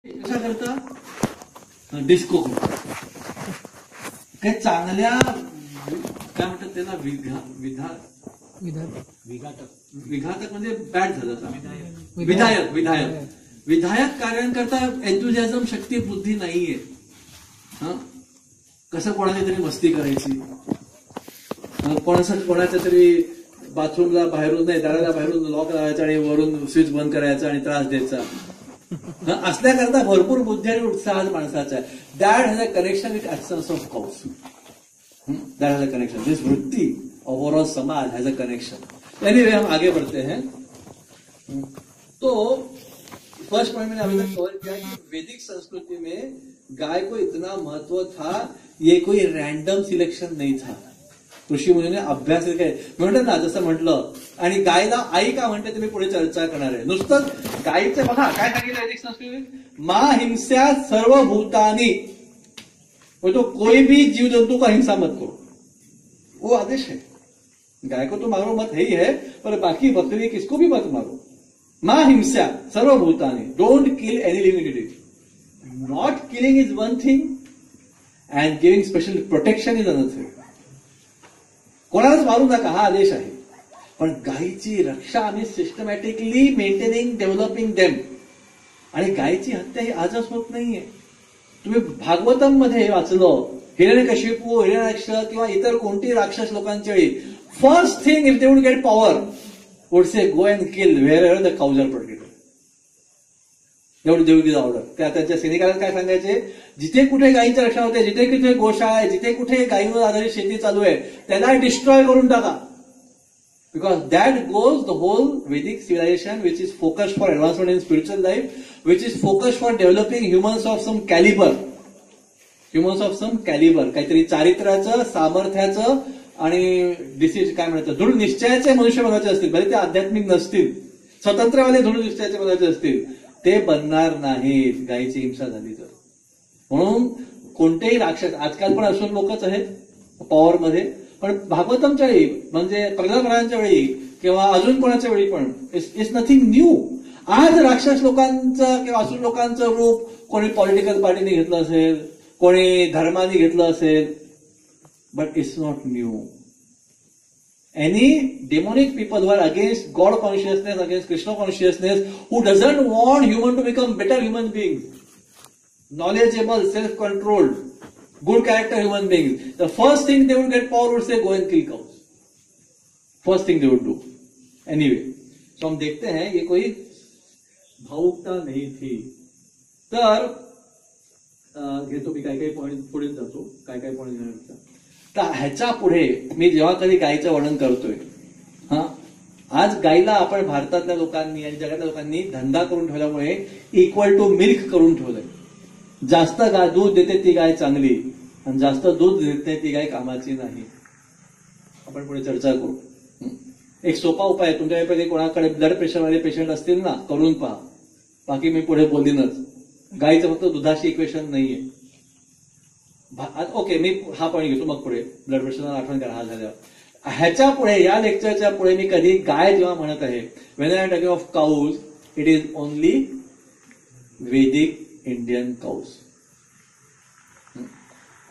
कशा करता डिस्को काही चांगल्या काय म्हणतात त्याला विघातक म्हणजे बॅड झालं विधायक कार्यांकरता एन्थुझियाझम शक्ती बुद्धी नाहीये. कसं कोणाची तरी मस्ती करायची, कोणाच्या तरी बाथरूमला बाहेरून नाही दाराला बाहेरून लॉक लावायचा आणि वरून स्विच बंद करायचा आणि त्रास द्यायचा असल्याकरता भरपूर बुद्धी आणि उत्साह माणसाचा आहे. That has a connection with absence of cause. That has a connection. This वृत्ति ओवरऑल समाज हैज अ कनेक्शन. एनीवे हम आगे बढ़ते हैं. तो फर्स्ट पॉइंट मैंने अभी तक कवर किया कि वैदिक संस्कृति में गाय को इतना महत्व था. ये कोई रैंडम सिलेक्शन नहीं था. ऋषी मुनीने अभ्यास म्हणतात ना, जसं म्हटलं. आणि गायला आई का म्हणते ते मी पुढे चर्चा करणार आहे. नुसतं गायीचं बघा काय सांगितलं वैदिक संस्कृतीत, मा हिंस्या सर्वभूतानी, तो कोई भी जीव जंतु का हिंसा मत करो, वो आदेश है. गाय को तो मारो मत है ही है, पर बाकी बकरी किसको भी मत मारो. मा हिंस्या सर्वभूतानी, don't kill any living entity. Not killing is one thing and giving special protection is another thing. कोणालाच मारू नका हा आदेश आहे, पण गायीची रक्षा आम्ही सिस्टमॅटिकली मेंटेनिंग डेव्हलपिंग डेम. आणि गायीची हत्या ही आजच होत नाहीये. तुम्ही भागवतम मध्ये वाचलं, हिरण्यकशिपू, हिरण्याक्ष किंवा इतर कोणती राक्षस लोकांच्या वेळी first thing if they would get power would say go and kill wherever the cows are protected. एवढी देवगीज ऑर्डर. त्यांच्या सैनिकांना काय सांगायचे, जिथे कुठे गायीची रक्षा होते, जिथे कुठे गोशाळा आहे, जिथे कुठे गायीवर आधारित शेती चालू आहे, त्याला डिस्ट्रॉय करून टाका. Because that goes the whole Vedic civilization, which is focused for advancement in spiritual life, which is focused for developing humans of some caliber. Humans of some caliber. काहीतरी चारित्र्याचं, सामर्थ्याचं आणि डिसिज काय म्हणतात, दृढ निश्चयाचे मनुष्य बनायचे असतील, भले ते आध्यात्मिक नसतील, स्वतंत्रवाले दृढ निश्चयाचे बनायचे असतील, ते बनणार नाहीत गायीची हिंसा झाली तर. म्हणून कोणतेही राक्षस आजकाल पण असून लोकच आहेत पॉवरमध्ये, पण भागवतमच्या वेळी म्हणजे प्रल्हाद महाराजांच्या वेळी किंवा अजून कोणाच्या वेळी पण इट्स नथिंग न्यू. आज राक्षस लोकांचं किंवा असुर लोकांचं रूप कोणी पॉलिटिकल पार्टीने घेतलं असेल, कोणी धर्माने घेतलं असेल, but it's not new. Any demonic people वर against God consciousness, against Krishna consciousness, who doesn't want human to become better human being, knowledgeable, self-controlled, good character human beings, the first thing they would get power would say go and kill cows. First thing they would do. Anyway, so हम देखते हैं ये कोई भावुकता नहीं थी. तर घेतो मी काय पॉइंट पुढे जातो, काय पॉइंट घेणार. तर ह्याच्या पुढे मी जेव्हा कधी गायीचं वर्णन करतोय, आज गायीला आपण भारतातल्या लोकांनी आणि जगातल्या लोकांनी धंदा करून ठेवल्यामुळे इक्वल टू मिल्क करून ठेवलंय. जास्त दूध देते ती गाय चांगली आणि जास्त दूध देत नाही ती गाय कामाची नाही. आपण पुढे चर्चा करू. एक सोपा उपाय आहे, तुमच्यापैकी कोणाकडे ब्लड प्रेशरवाले पेशंट असतील ना, करून पहा. बाकी मी पुढे बोलीनच. गायीचं फक्त दुधाशी इक्वेशन नाहीये. ओके, मी हा पॉईंट घेतो, मग पुढे ब्लड प्रेशरला आठवण करा हा झाल्यावर. ह्याच्या पुढे या लेक्चरच्या पुढे मी कधी गाय जेव्हा म्हणत आहे, when I am talking of काऊज, it is only Vedic Indian काऊज.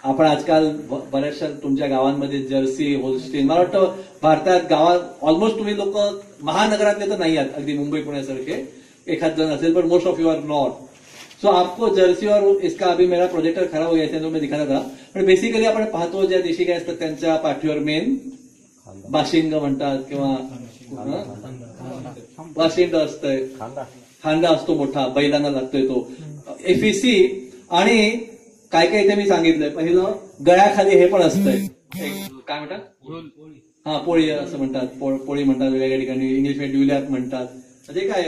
आपण आजकाल बऱ्याचशा तुमच्या गावांमध्ये जर्सी, होल्स्टीन, मला वाटतं भारतात गावात ऑलमोस्ट तुम्ही लोक महानगरातले तर नाही आहात, अगदी मुंबई पुण्यासारखे एखाद जण असेल, पण most of you are not. So आपको जर्सी और इसका अभी मेरा प्रोजेक्टर खराब हो गया था तो मैं दिखा था. पण बेसिकली आपण पाहतो ज्या देशी गाय असतात त्यांच्या पाठीवर मेन बाशिंग म्हणतात किंवा वाशिंड असतंय, खांदा असतो मोठा, बैलांना लागतोय तो, एफईसी. आणि काय काय इथे मी सांगितलंय, पहिलं गळ्याखाली हे पण असतंय, काय म्हणतात, पोळी असं म्हणतात, पोळी म्हणतात वेगवेगळ्या ठिकाणी, इंग्लिश में ड्युलॅप म्हणतात. म्हणजे काय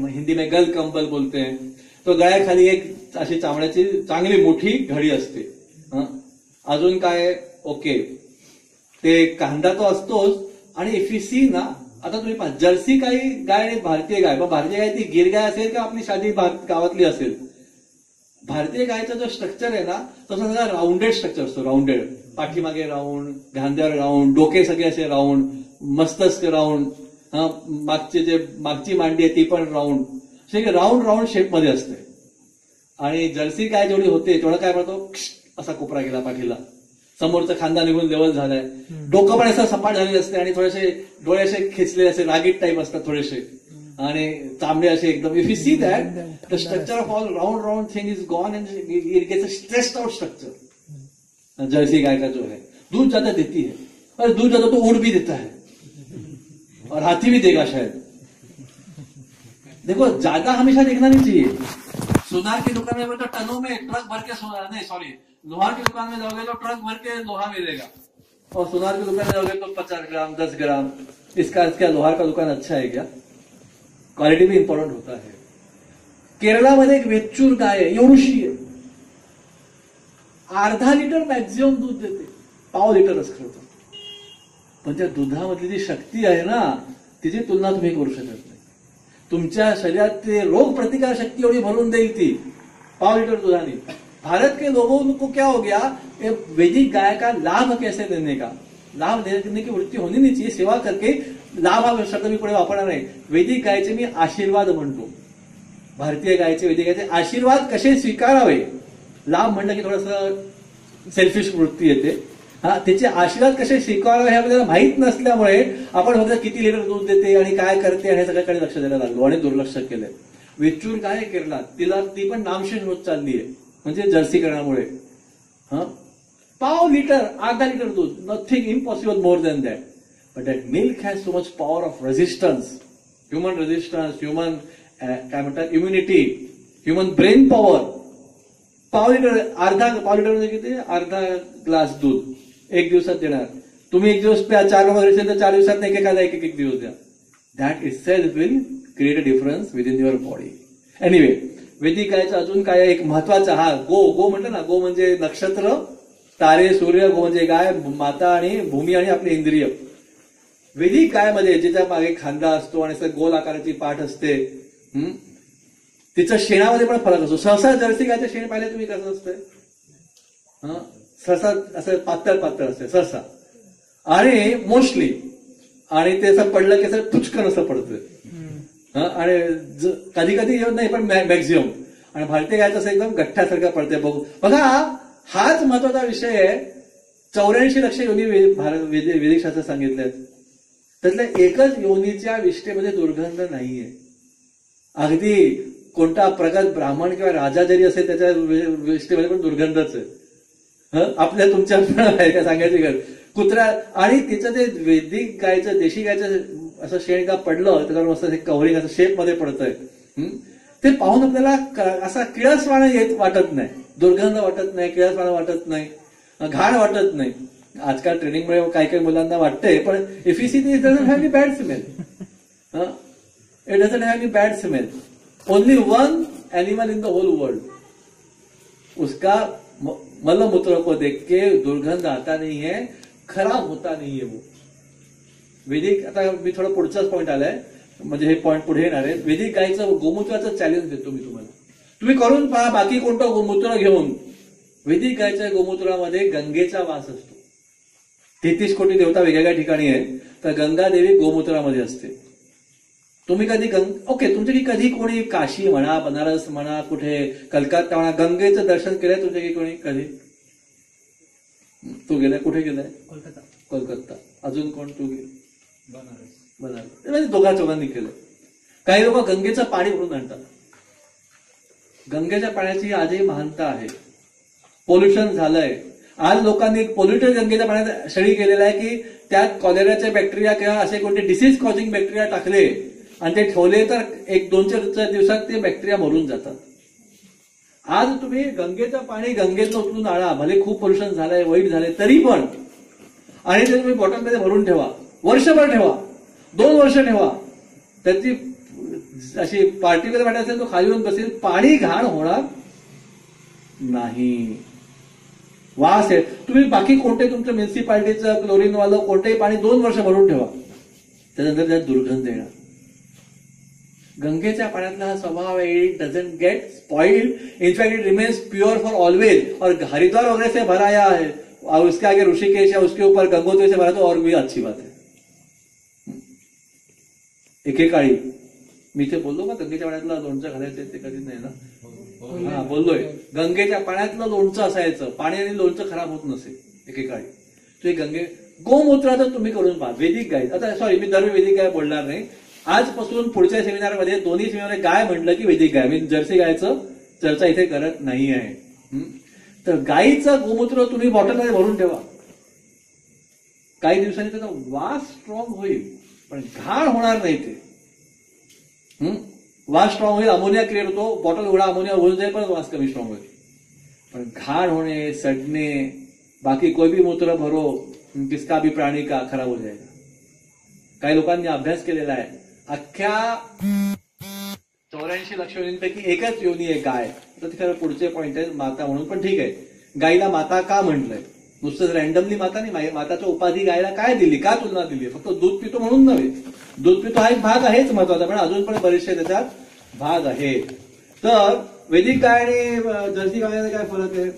हिंदी में गल कंबल बोलते. तो गळ्याखाली एक अशी चामड्याची चांगली मोठी घडी असते. अजून काय, ओके, ते कांदा तो असतोच. आणि एफईसी ना, आता तुम्ही पहा, जर्सी काही गाय आणि भारतीय गाय, मग भारतीय गाय ती गिर गाय असेल का आपली साधी गावातली असेल, भारतीय गायचा जो स्ट्रक्चर आहे ना, तो सगळा राऊंडेड स्ट्रक्चर असतो. राऊंडेड, पाठीमागे राऊंड, घांद्यावर राऊंड, डोके सगळे असे राऊंड, मस्तक राऊंड, मागची मांडी आहे ती पण राऊंड, राऊंड शेपमध्ये असते. आणि जर्सी गाय जेवढी होते तेवढं काय म्हणतो असा कोपरा गेला पाठीला, समोरचा खांदा निघून लेवल झालाय, डोकं पण असं सपाट झालेलं असते आणि थोडेसे डोळे असे खेचलेले असे रागीट टाईप असतात थोडेसे, आणि तांबडे असे एकदम. If you see that the structure of all round thing is gone and it gets a stressed out structure. Jersey गाय का जो है दूध ज्यादा देती है, और दूध ज्यादा तो ऊँट भी देता है और हाथी भी देगा शायद. देखो ज्यादा हमेशा देखना नहीं चाहिए. सुनार की दुकान में तो टनों में ट्रक भर के सोना, नहीं सॉरी, लोहार की दुकान में जाओगे तो ट्रक भर के लोहा मिलेगा, और सोनार की दुकान में जाओगे तो 50 ग्राम 10 ग्राम. इसका लोहार का दुकान अच्छा है क्या? क्वालिटी भी इंपॉर्टंट होता है. केरळामध्ये एक वेच्चूर गाय आहे, एवढीशी आहे, अर्धा लिटर मॅक्झिमम दूध देते, पाव लिटरच खरं. पण त्या दुधामधली जी शक्ती आहे ना, तिची तुलना तुम्ही करू शकत नाही. तुमच्या शरीरात ते रोग प्रतिकार शक्ती एवढी भरून देईल ती पाव लिटर दुधाने. भारत के लोगों को क्या हो गया, वैदिक गाय का लाभ कैसे देने का, लाभ देने की वृत्ती होनी नहीं चाहिए. सेवा करके लाभ हा शब्द मी पुढे वापरणार नाही. वैदिक गायचे मी आशीर्वाद म्हणतो. भारतीय गायचे वैदिक गायचे आशीर्वाद कसे स्वीकारावे, लाभ म्हणलं की थोडंसं सेल्फिश वृत्ती येते. हा, त्याचे आशीर्वाद कसे स्वीकारावे हे आपल्याला माहीत नसल्यामुळे आपण फक्त किती लिटर दूध देते आणि काय करते आणि सगळ्याकडे लक्ष द्यायला लागलो आणि दुर्लक्ष केलंय. वेच्चूर गाय केरळात, ती पण नामशेष होत चालली आहे, म्हणजे जर्सीकरणामुळे. पाव लिटर, अर्धा लिटर दूध, nothing impossible more than that. But that milk has so much power of resistance, human काय म्हणतात इम्युनिटी, ह्युमन ब्रेन पॉवर. पाव लिटर म्हणजे किती, अर्धा ग्लास दूध एक दिवसात देणार. तुम्ही एक दिवस प्या, 4 लोक तर 4 दिवसात एकेकाला एक दिवस द्या. That is self will create a difference with in your body. Anyway, वैदिक गायचा अजून काय एक महत्वाचा, हा गो म्हटलं ना, गो म्हणजे नक्षत्र, तारे, सूर्य, गो म्हणजे गाय, माता आणि भूमी आणि आपले इंद्रिय. वैदिक गायमध्ये ज्याच्या मागे खांदा असतो आणि गोल आकाराची पाठ असते, तिचं शेणामध्ये पण फरक असतो. सहसा जर्सी गायचं शेण पाहिलं तुम्ही कसं असतंय, सहसा असं पातळ असते सहसा, आणि मोस्टली, आणि ते असं पडलं की असं पुचकन असं पडतं, आणि कधी कधी येत नाही पण मॅक्झिमम. आणि भारतीय गायचं असं एकदम गठ्ठ्यासारखं पडतंय. बघा, हाच महत्वाचा विषय आहे. 84 लक्ष योनी वैदिक शास्त्र सांगितलेत, त्यातल्या एकच योनीच्या विष्ठेमध्ये दुर्गंध नाहीये. अगदी कोणता प्रगत ब्राह्मण किंवा राजा जरी असेल त्याच्या विष्ठेमध्ये पण दुर्गंधच आहे. आपल्या तुमच्या काय सांगायची गरज. कुत्रा, आणि तिचं ते वैदिक गायचं, देशी गायचं असं शेण का पडलं त्याच्यावर मस्त कव्हरिंग असं शेप मध्ये पडतंय, ते पाहून आपल्याला असा किळसवाणा येत वाटत नाही, दुर्गंध वाटत नाही, किळसवाणा वाटत नाही, घाण वाटत नाही. आजकाल ट्रेनिंगमुळे काही मुलांना वाटतंय, पण if you see it doesn't have any bad smell. It doesn't have any bad smell. Only one animal in the whole world, उसका मलमूत्र को देख के दुर्गंध आता नहीं है, खराब होता नहीं है वो. वैदिक, आता मी थोडं पुढचाच पॉईंट आलाय, म्हणजे हे पॉईंट पुढे येणार आहे. वैदिक गायचं गोमूत्राचं चॅलेंज देतो मी तुम्हाला. तुम्ही करून पहा, बाकी कोणतं गोमूत्र घेऊन. वैदिक गायच्या गोमूत्रामध्ये गंगेचा वास असतो. 33 कोटी देवता वेगवेगळ्या ठिकाणी आहे, तर गंगा देवी गोमूत्रामध्ये असते. तुम्ही कधी ओके, तुमच्या की कधी कोणी काशी म्हणा, बनारस म्हणा, कुठे कलकत्ता म्हणा, गंगेचं दर्शन केलंय तुमच्या की कोणी कधी? तू गेलाय, कुठे गेलाय? कोलकाता. अजून कोण? तू बनारस. म्हणजे दोघांनी केलंय. काही लोक गंगेचं पाणी भरून आणतात. गंगेच्या पाण्याची आजही महानता आहे. पोल्युशन झालंय. आज लोकांनी पोल्युटेड गंगेच्या पाण्यात शरी केलेला आहे की त्यात कॉलेराचे बॅक्टेरिया किंवा असे कोणते डिसीज कॉजिंग बॅक्टेरिया टाकले आणि ते ठेवले तर 1-2 दिवसात ते बॅक्टेरिया मरून जातात. आज तुम्ही गंगेचं पाणी गंगेतनं उचलून आणा, भले खूप पोल्युशन झालंय, वाईट झालंय, तरी पण, आणि ते तुम्ही बॉटलमध्ये भरून ठेवा, वर्षभर ठेवा, 2 वर्ष ठेवा, त्याची अशी पार्टिकल मॅटर असेल तो खाली येऊन बसेल, पाणी घाण होणार नाही. वास आहे. तुम्ही बाकी कोणते तुमचं म्युन्सिपाल्टीचं क्लोरीनवालं कोणतेही पाणी 2 वर्ष भरून ठेवा, त्याच्यानंतर त्यात दुर्गंध येणार. गंगेच्या पाण्यातला हा स्वभाव आहे. It doesn't gate spoiled, in fact it remains pure for always. और हरिद्वार वगैरह से भराया है और उसके आगे ऋषिकेश या उसके ऊपर गंगोत्री से भरा तो और भी अच्छी बात है. एकेकाळी मी इथे बोललो का गंगेच्या पाण्यातला लोणचं घालायचं, ते कधी नाही ना. हा बोललोय. गंगेच्या पाण्यातलं लोणचं असायचं, पाण्याने लोणचं खराब होत नसेल एकेकाळी. ते गंगे गोमूत्राचं तुम्ही करून पहा. वैदिक गाय, आता सॉरी मी दर वैदिक गाय बोलणार नाही. आजपासून पुढच्या सेमिनारमध्ये दोन्ही सेमिनार गाय म्हटलं की वैदिक गाय, मी जर्सी गायचं चर्चा इथे करत नाही आहे. तर गायीचं गोमूत्र तुम्ही बॉटलमध्ये भरून ठेवा. काही दिवसांनी त्याचा वास स्ट्रॉंग होईल, पण घाण होणार नाही ते. वास स्ट्रॉंग होईल, अमोनिया क्रिएट होतो, बॉटल उघडा, अमोनिया होऊन जाईल, पण वास कमी स्ट्रॉंग होईल. पण घाण होणे, सडणे, बाकी कोई भी मूत्र भरो किसका भी प्राणी का खराब हो जाएगा. काही लोकांनी अभ्यास केलेला आहे. अख्ख्या 84 लक्ष योनींपैकी एकच योनी आहे गाय. तर तिथे पुढचे पॉइंट आहे माता म्हणून, पण ठीक आहे. गायीला माता का म्हटलंय? नुसतंच रॅन्डमली माता नाही. माताच्या उपाधी गायला काय दिली, का तुलना दिली? फक्त दूध पितो म्हणून नव्हे. दूध पितो हा एक भाग आहेच महत्वाचा, पण अजून पण बरेचसे त्याच्यात भाग आहेत. तर वैदिक गाय आणि जर्सी गायला काय फरक आहे?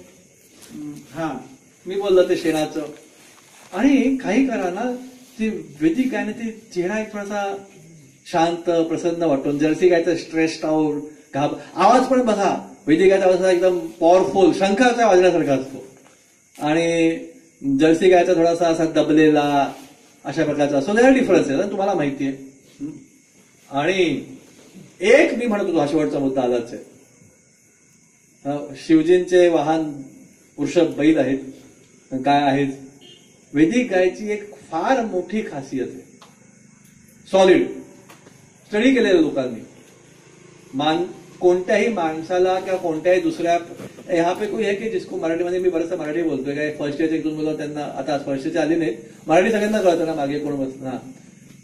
हा मी बोललो ते शेणाचं. आणि काही करा ना, ती वैदिक गायने ती चेहरा एक थोडासा शांत प्रसन्न वाटतो. जर्सी गायचं स्ट्रेस्ड आउट, आवाज पण बघा, वैदिक गायचा आवाज एकदम पॉवरफुल शंखाचा वाजण्यासारखा असतो, आणि जर्सी गायचा थोडासा असा दबलेला अशा प्रकारचा असतो. त्याला डिफरन्स आहे, तुम्हाला माहिती आहे. आणि एक मी म्हणत होतो, हा शेवटचा मुद्दा आलाच आहे. शिवजींचे वाहन वृषभ बैल आहेत, काय आहेत. वैदिक गायची एक फार मोठी खासियत आहे, सॉलिड स्टडी केलेल्या लोकांनी. कोणत्याही माणसाला किंवा कोणत्याही दुसऱ्या, यहाँ पे कोई है की जिसको मराठीमध्ये, मी बरंचसं मराठी बोलतोय, काय फर्स्ट इयरचे एक दोन मुलं त्यांना आता फर्स्ट इयरचे आली नाही, मराठी सगळ्यांना कळतं ना मागे कोण बसतं ना.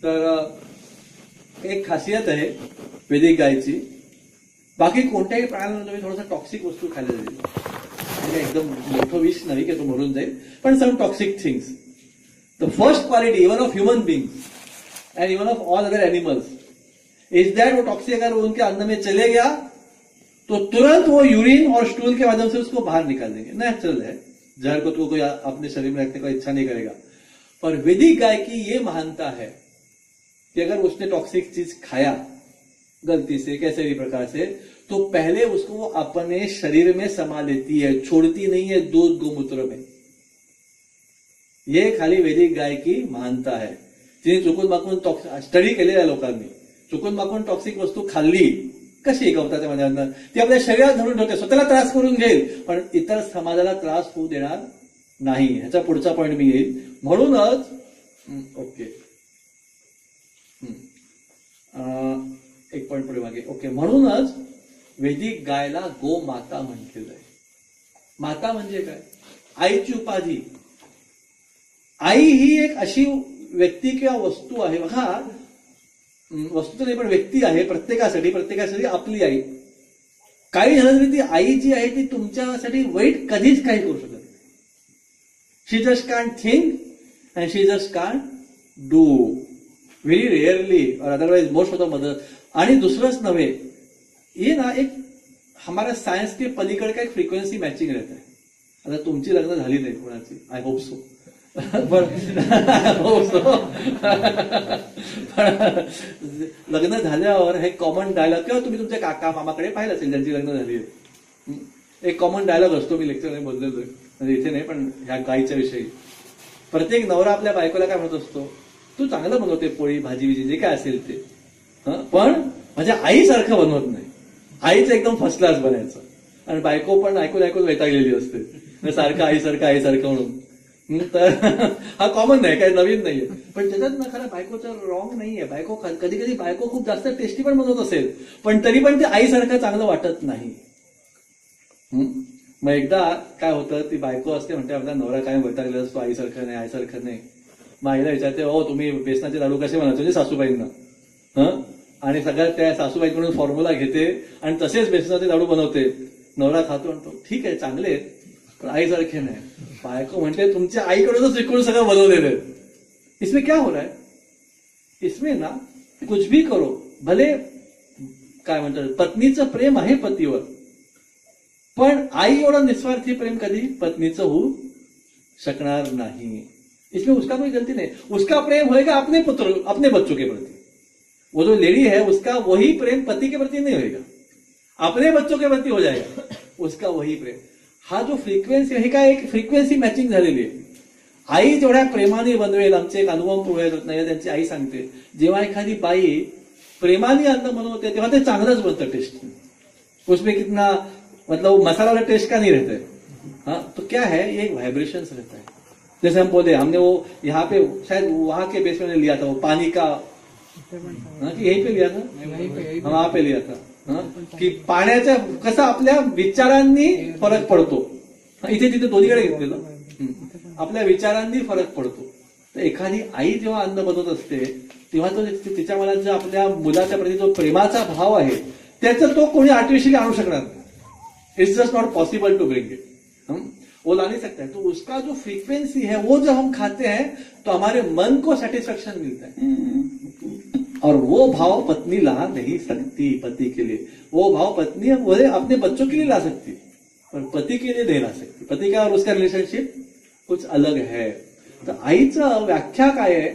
तर एक खासियत आहे वैदिक गायची. बाकी कोणत्याही प्राण्याला तुम्ही थोडंसं टॉक्सिक वस्तू खायला जाईल, म्हणजे एकदम मोठं विष नाही की तो मरून जाईल, पण some toxic things. The first quality even of human beings and even of all other animals is that वो टॉक्सिक अगर उनके अन्न में चले गया तो तुरंत वो यूरिन और स्टूल के माध्यम से उसको बाहर निकाल देंगे. नेचुरल है, जहर को तो कोई अपने शरीर में रखने का इच्छा नहीं करेगा. पर वैदिक गाय की ये महानता है कि अगर उसने टॉक्सिक चीज खाया गलती से, कैसे भी प्रकार से, तो पहले उसको अपने शरीर में समा लेती है, छोड़ती नहीं है दूध गोमूत्र में. ये खाली वैदिक गाय की महानता है. तिने चुकून माकून स्टडी केलेल्या लोकांनी चुकून माकून टॉक्सिक वस्तू खाल्ली, कशी गवताच्या मध्ये ती आपल्या शरीरात धरून ठेवते, स्वतःला त्रास करून घेईल, पण इतर समाजाला त्रास होऊ देणार नाही. ह्याचा पुढचा पॉइंट मी येईल. म्हणूनच ओके, एक पॉइंट पुढे मागे. ओके, म्हणूनच वैदिक गायला गो माता म्हटलेलं आहे. माता म्हणजे काय? आईची उपाधी. आई ही एक अशी व्यक्ती किंवा वस्तू आहे, बघा, वस्तू नाही पण व्यक्ती आहे. प्रत्येकासाठी आपली आई. काही झालं तरी ती आई जी आहे ती तुमच्यासाठी वाईट कधीच काही करू शकत नाही. She just can't think and she just can't do, very rarely और otherwise most of the mother. आणि दुसरंच नव्हे, ये ना एक हमारा सायन्स के पलीकडे का एक फ्रिक्वेन्सी मॅचिंग रहता है. आता तुमची लग्न झाली नाही कोणाची, आय होप सो, पण लग्न झाल्यावर हे कॉमन डायलॉग, किंवा तुम्ही तुमच्या काका मामाकडे पाहिलं असेल ज्यांची लग्न झाली आहे, एक कॉमन डायलॉग असतो. मी लेक्चरमध्ये बोललेलो, म्हणजे इथे नाही पण ह्या गायीच्या विषयी. प्रत्येक नवरा आपल्या बायकोला काय म्हणत असतो, तू चांगलं बनवते पोळी भाजी विजी जे काय असेल ते, पण माझ्या आईसारखं बनवत नाही. आईचं एकदम फर्स्ट क्लास बनायचं. आणि बायको पण ऐकून ऐकून वैतागलेली असते सारखं आईसारखं म्हणून. तर हा कॉमन नाही, काही नवीन नाहीये. पण त्याच्यात ना खरं बायकोचं रॉंग नाहीये. बायको कधी कधी बायको खूप जास्त टेस्टी पण बनवत असेल, पण तरी पण ते आईसारखं चांगलं वाटत नाही. मग एकदा काय होतं, ती बायको असते म्हणते आपला नवरा काय वैतागलेला असतो, आईसारखं नाही. मग आईला विचारते, हो तुम्ही बेसनाचे लाडू कसे बनवतो म्हणजे सासूबाईंना, आणि सगळ्यात त्या सासूबाईकडून फॉर्म्युला घेते आणि तसेच बेसनाचे लाडू बनवते. नवरा खातो म्हणतो ठीक आहे चांगले आहेत, पण आईसारखे नाही. बायको म्हणते तुमच्या आईकडूनच शिकून सगळं बनवलेलं आहे. इसमें क्या हो रहा है? इसमें ना कुछ भी करो, भले काय म्हणतात पत्नीचं प्रेम आहे पतीवर, पण आई एवढं निस्वार्थी प्रेम कधी पत्नीचं होऊ शकणार नाही. इसमें उसका कोई गलती नहीं. उसका प्रेम होएगा अपने पुत्र अपने बच्चों के प्रति. वो जो लेडी है उसका वही प्रेम पति के प्रति नहीं होएगा. अपने बच्चों के प्रति हो जाएगा, उसका वही प्रेम. हा जो फ्रिक्वेन्सी, हे काय एक फ्रिक्वेन्सी मॅचिंग झालेली आहे. आई जेवढ्या प्रेमाने बनवेल, आमचे एक अनुभव पुढे नाही, त्यांची आई सांगते, जेव्हा एखादी बाई प्रेमाने अन्न बनवते तेव्हा ते चांगलंच बनतं टेस्ट. उसमें कितना मतलब मसाला वाला टेस्ट का नहीं रहता है. हाँ, तो क्या है, ये एक वाइब्रेशन रहता है. जैसे हम बोले, हमने वो यहाँ पे शायद वहां के बेस में लिया था, वो पानी का, हाँ, कि यहीं पे लिया था, हम वहां पे लिया था. हाँ, की पाण्याच्या कसं आपल्या विचारांनी फरक पडतो. इथे तिथे दोन्हीकडे घेतलेलं. आपल्या विचारांनी फरक पडतो. तर एखादी आई जेव्हा अन्न बनवत असते तेव्हा तो तिच्या मनात जो आपल्या मुलाच्या प्रती जो प्रेमाचा भाव आहे त्याचं तो कोणी आर्टिफिशियली आणू शकणार नाही. It's just not possible to bring it. वो ला नहीं सकता है. तो उसका जो फ्रीक्वेंसी है वो जब हम खाते हैं तो हमारे मन को सेटिस्फेक्शन मिलता है. और वो भाव पत्नी ला नहीं सकती पति के लिए. वो भाव पत्नी अपने बच्चों के लिए ला सकती पर पति के लिए नहीं ला सकती. पति का और उसका रिलेशनशिप कुछ अलग है. तर आईचं व्याख्या काय आहे,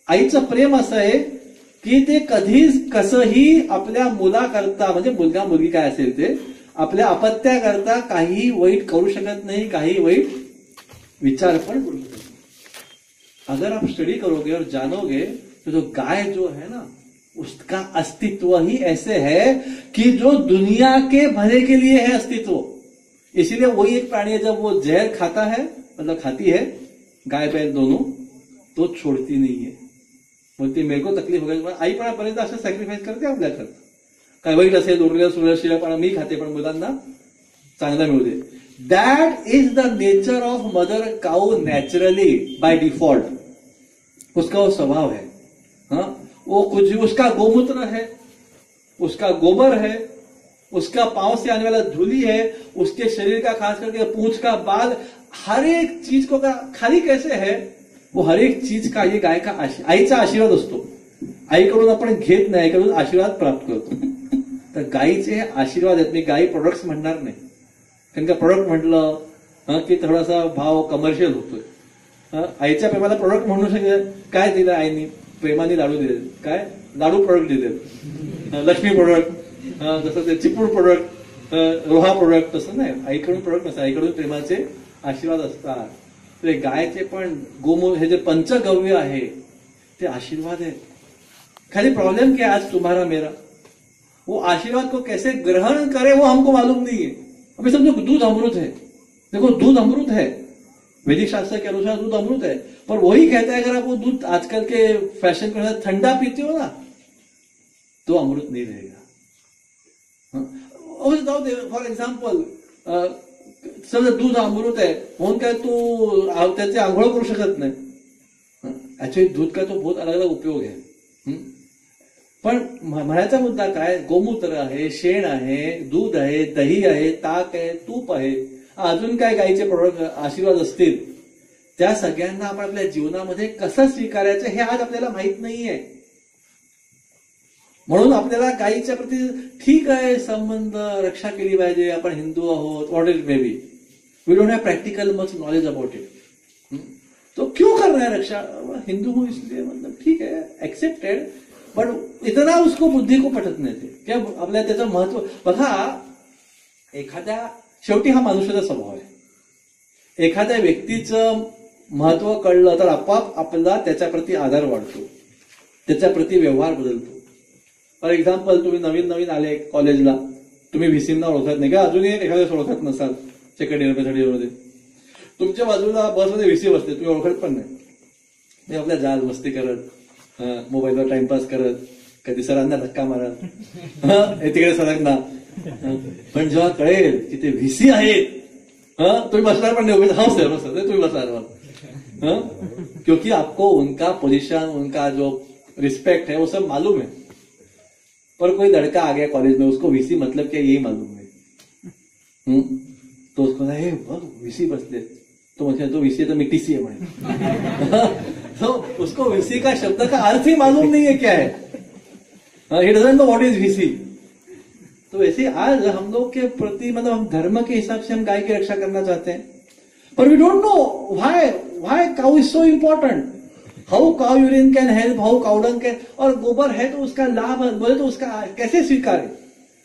आईचं प्रेम असं आहे की ते कधीच कसंही आपल्या मुलाकरता, म्हणजे मुलगा मुलगी काय असेल ते आपल्या अपत्याकरता काही वाईट करू शकत नाही, काही वाईट विचार पण करू शकत नाही. अगर आप स्टडी करोगे और जानोगे तो जो गाय जो है ना, उसका अस्तित्व ही ऐसे है कि जो दुनिया के भले के लिए है अस्तित्व. इसीलिए वही एक प्राणी है, जब वो जहर खाता है, मतलब खाती है, गाय बैल दोनों, तो छोड़ती नहीं है. बोलती मेरे को तकलीफ हो गई. आई पण बरेचदा असं सॅक्रिफाईस करते आपल्याकडे. काय वाईट असेल, उरलेलं सुरलेलं शिळेपणा मी खाते पण मुलांना चांगलं मिळू दे. That is the nature of mother cow naturally by default. उसका वो स्वभाव है. हाँ, वो कुछ भी, उसका गोमूत्र है, उसका गोबर है, उसका पांव से आने वाला धूली है, उसके शरीर का खास करके पूंछ का बाल, हर एक चीज को खाली कैसे है, वो हर एक चीज का ये गाय का आईचा आशीर्वाद असतो. आईकडून आपण घेत नाही, आईकडून आशीर्वाद प्राप्त करतो. तर गायीचे आशीर्वाद आहेत. मी गायी प्रोडक्ट्स म्हणणार नाही, कारण का प्रोडक्ट म्हटलं की थोडासा भाव कमर्शियल होतोय. आईच्या प्रेमाला प्रोडक्ट म्हणू शकते. काय दिलं आईनी? प्रेमाने लाडू दिले. काय लाडू प्रोडक्ट दिले, लक्ष्मी प्रोडक्ट, जसं ते चिपूड प्रोडक्ट, रोहा प्रोडक्ट, तसं नाही. आईकडून प्रोडक्ट नसतं, आईकडून प्रेमाचे आशीर्वाद असतात. ते गायचे पण गोमूत्र, हे जे पंचगव्य आहे ते आशीर्वाद है. खाली प्रॉब्लम क्या है आज तुम्हारा मेरा, वो आशीर्वाद को कैसे ग्रहण करे वो हमको मालूम नहीं है. अभी समझो दूध अमृत है. देखो दूध अमृत है, वैदिक शास्त्र के अनुसार दूध अमृत है. पर वही कहता है अगर आप वो दूध आजकल के फैशन के अनुसार ठंडा पीते हो ना तो अमृत नहीं रहेगा. जाऊ दे, फॉर एक्झाम्पल समजा दूध अमृत आहे म्हणून काय तू त्याचे आंघोळ करू शकत नाही. ऍक्च्युअली दूध का तो बहुत अलग अलग उपयोग आहे. पण म्हणायचा मुद्दा काय, गोमूत्र आहे, शेण आहे, दूध आहे, दही आहे, ताक आहे, तूप आहे, अजून काय गायीचे प्रोडक्ट आशीर्वाद असतील, त्या सगळ्यांना आपण आपल्या जीवनामध्ये कसं स्वीकारायचं हे आज आपल्याला माहित नाहीये. म्हणून आपल्याला गायीच्या प्रती ठीक आहे संबंध, रक्षा केली पाहिजे, आपण हिंदू आहोत, what it may be, we don't have practical much knowledge about it. तो क्यों कर रहा है रक्षा, हिंदू हूं इसलिए, मतलब ठीक है एक्सेप्टेड, बट इतना उसको बुद्धी को पटत नाही ते. क्या आपल्या त्याचं महत्व बघा. एखाद्या, शेवटी हा मनुष्याचा स्वभाव आहे. एखाद्या व्यक्तीचं महत्व कळलं तर आपोआप आपला त्याच्याप्रती आदर वाढतो, त्याच्याप्रती व्यवहार बदलतो. फॉर एक्झाम्पल तुम्ही नवीन नवीन आले कॉलेजला, तुम्ही व्हीसींना ओळखत नाही का, अजूनही एखाद्या ओळखत नसाल सेकंड इयर थर्ड इयरमध्ये, तुमच्या बाजूला बसमध्ये व्हीसी बसते, तुम्ही ओळखत पण नाही. मी आपल्या जाल मस्ती करत, मोबाईलवर टाइमपास करत, कधी सरांना धक्का मारत, तिकडे सरांना. पण जेव्हा कळेल की ते व्हीसी आहेत, तुम्ही बसणार पण नाही, हा सर बस तुम्ही बसणार, क्योंकि आपको उनका पोजीशन, उनका जो रिस्पेक्ट है वो सब मालूम है. पर कोई लड़का आ गया कॉलेज में, उसको वीसी मतलब क्या यही मालूम है. तो उसको वीसी बसले, तो मुझे तो वीसी तो मिट्टी सी है म्हणे. तो उसको वीसी का शब्द का अर्थ ही मालूम नहीं है क्या है. He doesn't know what is VC. तो वैसे आज हम लोग के प्रति, मतलब हम धर्म के हिसाब से हम गाय की रक्षा करना चाहते हैं, पर we don't know why cow is so important. How cow urine can help, how cow dung can, और गोबर है तो उसका लाभ बोले तो उसका कैसे स्वीकारे,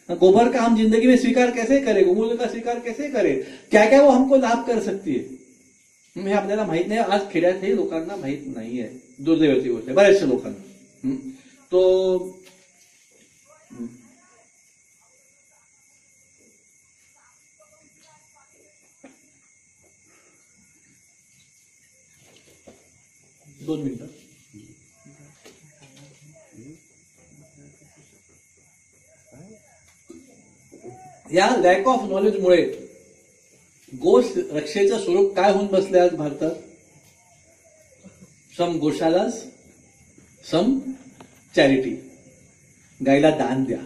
गोबर का हम जिंदगी में स्वीकार कैसे करें, गोमूत्र का स्वीकार कैसे करें, क्या क्या वो हमको लाभ कर सकती है, हे आपल्याला माहित नाही. आज खेड्यातही लोकांना माहित नाहीये, दुर्दैवाची गोष्ट आहे बऱ्याचशा लोकांना. तो दोन मिनिटं. या लॅक ऑफ नॉलेजमुळे गो रक्षेचं स्वरूप काय होऊन बसले आज भारतात. सम गोशालास, सम चॅरिटी. गायला दान द्या,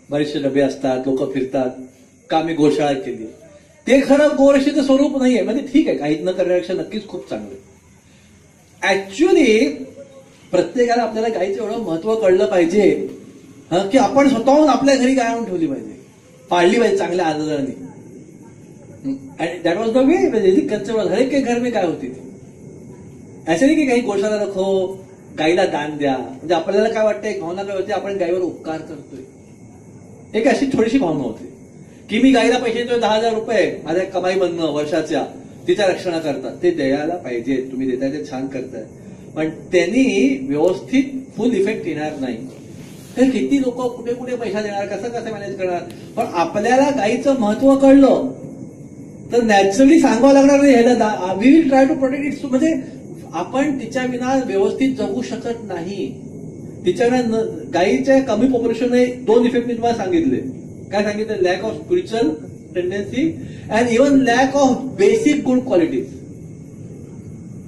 बरेचसे डबे असतात, लोक फिरतात का मी गोशाळा केली. ते खरं गोरक्षेचं स्वरूप नाहीये. म्हणजे ठीक आहे, काहीच न करण्यापेक्षा नक्कीच खूप चांगलं. ऍक्च्युअली प्रत्येकाला आपल्याला गायीचं एवढं महत्व कळलं पाहिजे की आपण स्वतःहून आपल्या घरी गाय आणून ठेवली पाहिजे, पाळली पाहिजे चांगल्या आदराने. That was the way. Basic culture हर एक के घर में गाय होती थी. ऐसे नाही की काही गोशाला रखो, गाईला दान द्या. म्हणजे आपल्याला काय वाटतं, एक भावना काय होती, आपण गायीवर उपकार करतोय, एक अशी थोडीशी भावना होती की मी गाईला पैसे देतोय 10,000 रुपये माझ्या कमाई बनणं वर्षाच्या, तिच्या रक्षणाकरता. ते द्यायला पाहिजे, तुम्ही देताय ते छान करताय, पण त्यांनी व्यवस्थित फुल इफेक्ट येणार नाही. तर किती लोक कुठे कुठे पैसा देणार, कसं मॅनेज करणार. पण आपल्याला गाईचं महत्व कळलं तर नॅचरली सांगावं लागणार नाही, ह्याला we will try to protect its. म्हणजे आपण तिच्या विना व्यवस्थित जगू शकत नाही. तिच्या विना गाईच्या कमी पॉप्युलेशनने 2 इफेक्ट मी तुम्हाला सांगितले. काय सांगितलं, lack of spiritual tendency and even lack of basic good qualities.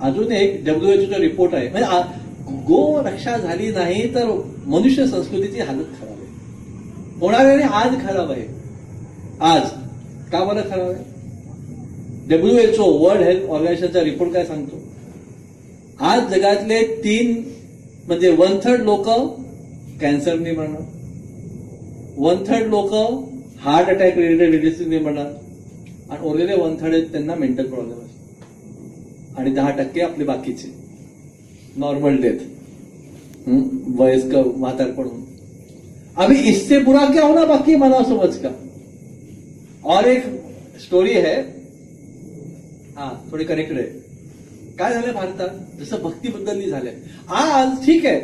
अजून एक WHO रिपोर्ट आहे, म्हणजे गो रक्षा झाली नाही तर मनुष्य संस्कृतीची हालत खराब आहे. होणाऱ्याने आज खराब आहे. आज का बरं खराब आहे. WHO वर्ल्ड हेल्थ ऑर्गनायझेशनचा रिपोर्ट काय सांगतो, आज जगातले 3 म्हणजे 1/3 लोक कॅन्सरने मरणार, 1/3 लोक हार्ट अटॅक रिलेटेड डिसीजने मरणार, आणि उरलेले 1/3 त्यांना मेंटल प्रॉब्लेम असतो, आणि 10% आपले बाकीचे नॉर्मल डेथ, वयस्क म्हातारपण होऊन. अभी इससे बुरा क्या होना बाकी मानव समझ का. और एक स्टोरी है, थोडी कनेक्टेड आहे. काय झालंय भारतात, जसं भक्ती बद्दलही झालंय आज. ठीक आहे,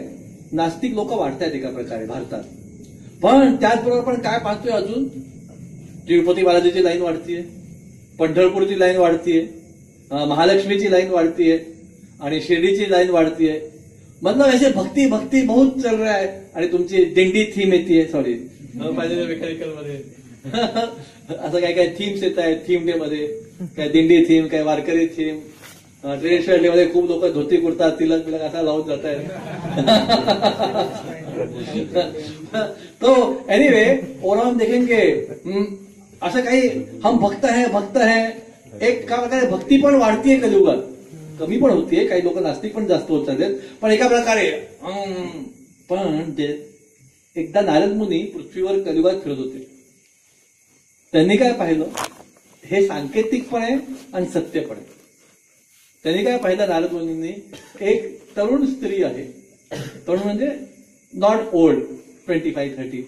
नास्तिक लोक वाढतायत एका प्रकारे भारतात, पण त्याचबरोबर पण काय पाहतोय अजून, तिरुपती बालाजीची लाईन वाढतीये, पंढरपूरची लाईन वाढतीये, महालक्ष्मीची लाईन वाढतीये, आणि शिर्डीची लाईन वाढतीये. मतलब ऐसे भक्ती भक्ती बहुत चल रहा है. आणि तुमची दिंडी थीम येते, सॉरी पाहिजे मेकॅनिकल मध्ये असं काय काय थीम्स येत आहेत. थीम डे मध्ये काय दिंडी थीम, काय वारकरी थीम, ट्रेडिशनल डे मध्ये खूप लोक धोती कुर्ता तिलक बिलक असा लावून जात आहेत. तो एनीवे और हम देखेंगे असं काही हम भक्त है. एक का प्रकारे भक्ती पण वाढतीये कलियुगात, कमी पण होतीये, काही लोक नास्तिक पण जास्त होत चाललेत. पण एका प्रकारे पण एकदा नारद मुनी पृथ्वीवर कलियुगात फिरत होते. त्यांनी काय पाहिलं, हे सांकेतिक पण आहे आणि सत्य पण आहे. त्यांनी काय पाहिलं नारद मुनींनी, एक तरुण स्त्री आहे, तरुण म्हणजे नॉट ओल्ड, 25-30,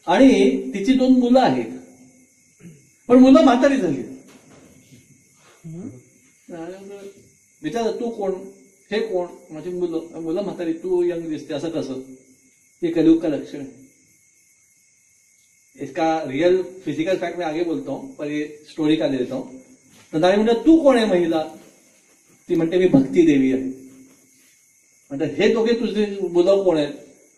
आणि तिची 2 मुलं आहेत, पण मुलं म्हातारी झाली. विचार, तू कोण, हे कोण, माझी मुलं म्हातारी, तू यंग दिसते, असं कसं. ये कलियुग का लक्षण है. इसका रियल फिजिकल फैक्ट मैं आगे बोलता हूं, पर ये स्टोरी का ले देता हूं. तर नारी म्हणतात, तू कोण आहे महिला. ती म्हणते, मी भक्ती देवी आहे. म्हणतात, हे दोघे तुझे मुलं कोण आहेत.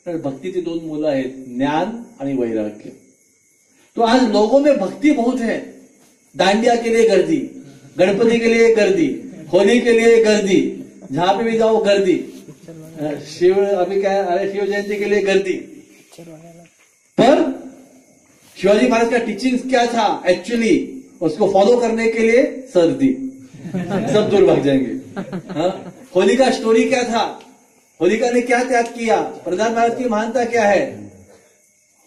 तर भक्तीची 2 मुलं आहेत, ज्ञान आणि वैराग्य. तो आज लोगों में भक्ति बहुत है. डांडिया के लिए गर्दी, गणपति के लिए गर्दी, होली के लिए गर्दी, जहां पे भी जाओ गर्दी. शिव अभी क्या, अरे शिव जयंती के लिए गर्दी. पर शिवाजी महाराज का टीचिंग्स क्या था एक्चुअली, उसको फॉलो करने के लिए सर्दी, सब दूर भाग जाएंगे. होली का स्टोरी क्या था, होलिका ने क्या त्याग किया, प्रहलाद महाराज की महानता क्या है.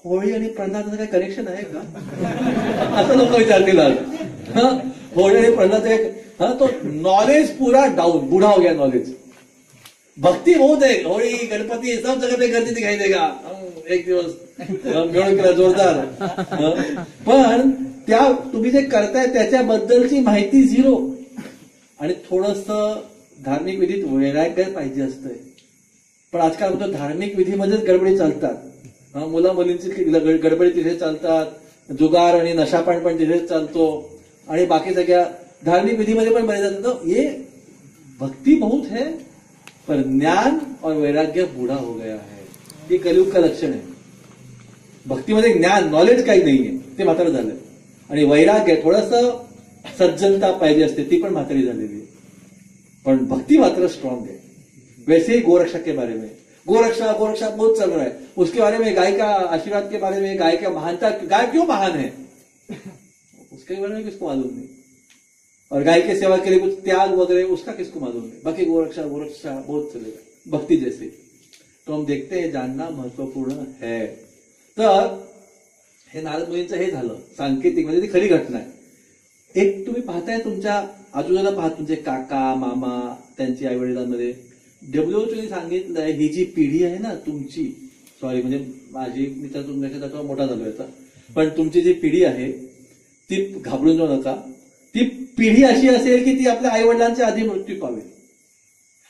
होळी आणि प्रल्हादाचं काही कनेक्शन आहे का, असं लोक विचारतील आज. होळी आणि प्रल्हाद एक हाँ, तो नॉलेज पूरा डाउन, बूढ़ा हो गया नॉलेज. भक्ती बहुत है, होळी गणपती सब जगह पे गर्दी दिखाई देगा. एक दिवस मिळून केला जोरदार. पण त्या तुम्ही जे करताय त्याच्याबद्दलची माहिती झिरो. आणि थोडस धार्मिक विधीत वैराग्य पाहिजे असतंय. पण आजकाल होतं धार्मिक विधीमध्येच गडबडी चालतात. मुला मुलींची गडबडी तिथे चालतात, जुगार आणि नशापान पण तिथेच चालतो, आणि बाकी सगळ्या धार्मिक विधीमध्ये पण बरे जातात. ये भक्ति बहुत है पर ज्ञान और वैराग्य बूढ़ा हो गया है. ये कलियुग का लक्षण आहे. भक्तीमध्ये ज्ञान नॉलेज काही नाहीये, ते मात्र झालंय. आणि वैराग्य थोडंसं सज्जनता पाहिजे असते, ती पण म्हातारी झालेली आहे. पण भक्ति मात्र स्ट्रांग है. वैसे ही गोरक्षा के बारे में, गोरक्षा गोरक्षा बहुत चल रहा है. उसके बारे में गाय का आशीर्वाद के बारे में, गाय का महानता, गाय क्यों महान है उसके बारे में किसको मालूम नहीं. और गाय की सेवा के लिए कुछ त्याग वगैरह उसका किसको मालूम नहीं. बाकी गोरक्षा गोरक्षा बहुत चलेगा भक्ति जैसे. तो हम देखते हैं जानना महत्वपूर्ण है. तर हे नारद मुनींचं हे झालं सांकेतिक, म्हणजे ती खरी घटना आहे. एक तुम्ही पाहताय तुमच्या आजूबाजूला पाहत तुमचे काका मामा त्यांची आई वडिलांमध्ये WHO सांगितलंय ही जी पिढी आहे ना तुमची, सॉरी म्हणजे माझी, मी तर तुमच्यापेक्षा मोठा झालोय आता, पण तुमची जी पिढी आहे ती घाबरून जाऊ नका. ती पिढी अशी असेल की ती आपल्या आई वडिलांच्या आधी मृत्यू पावेल.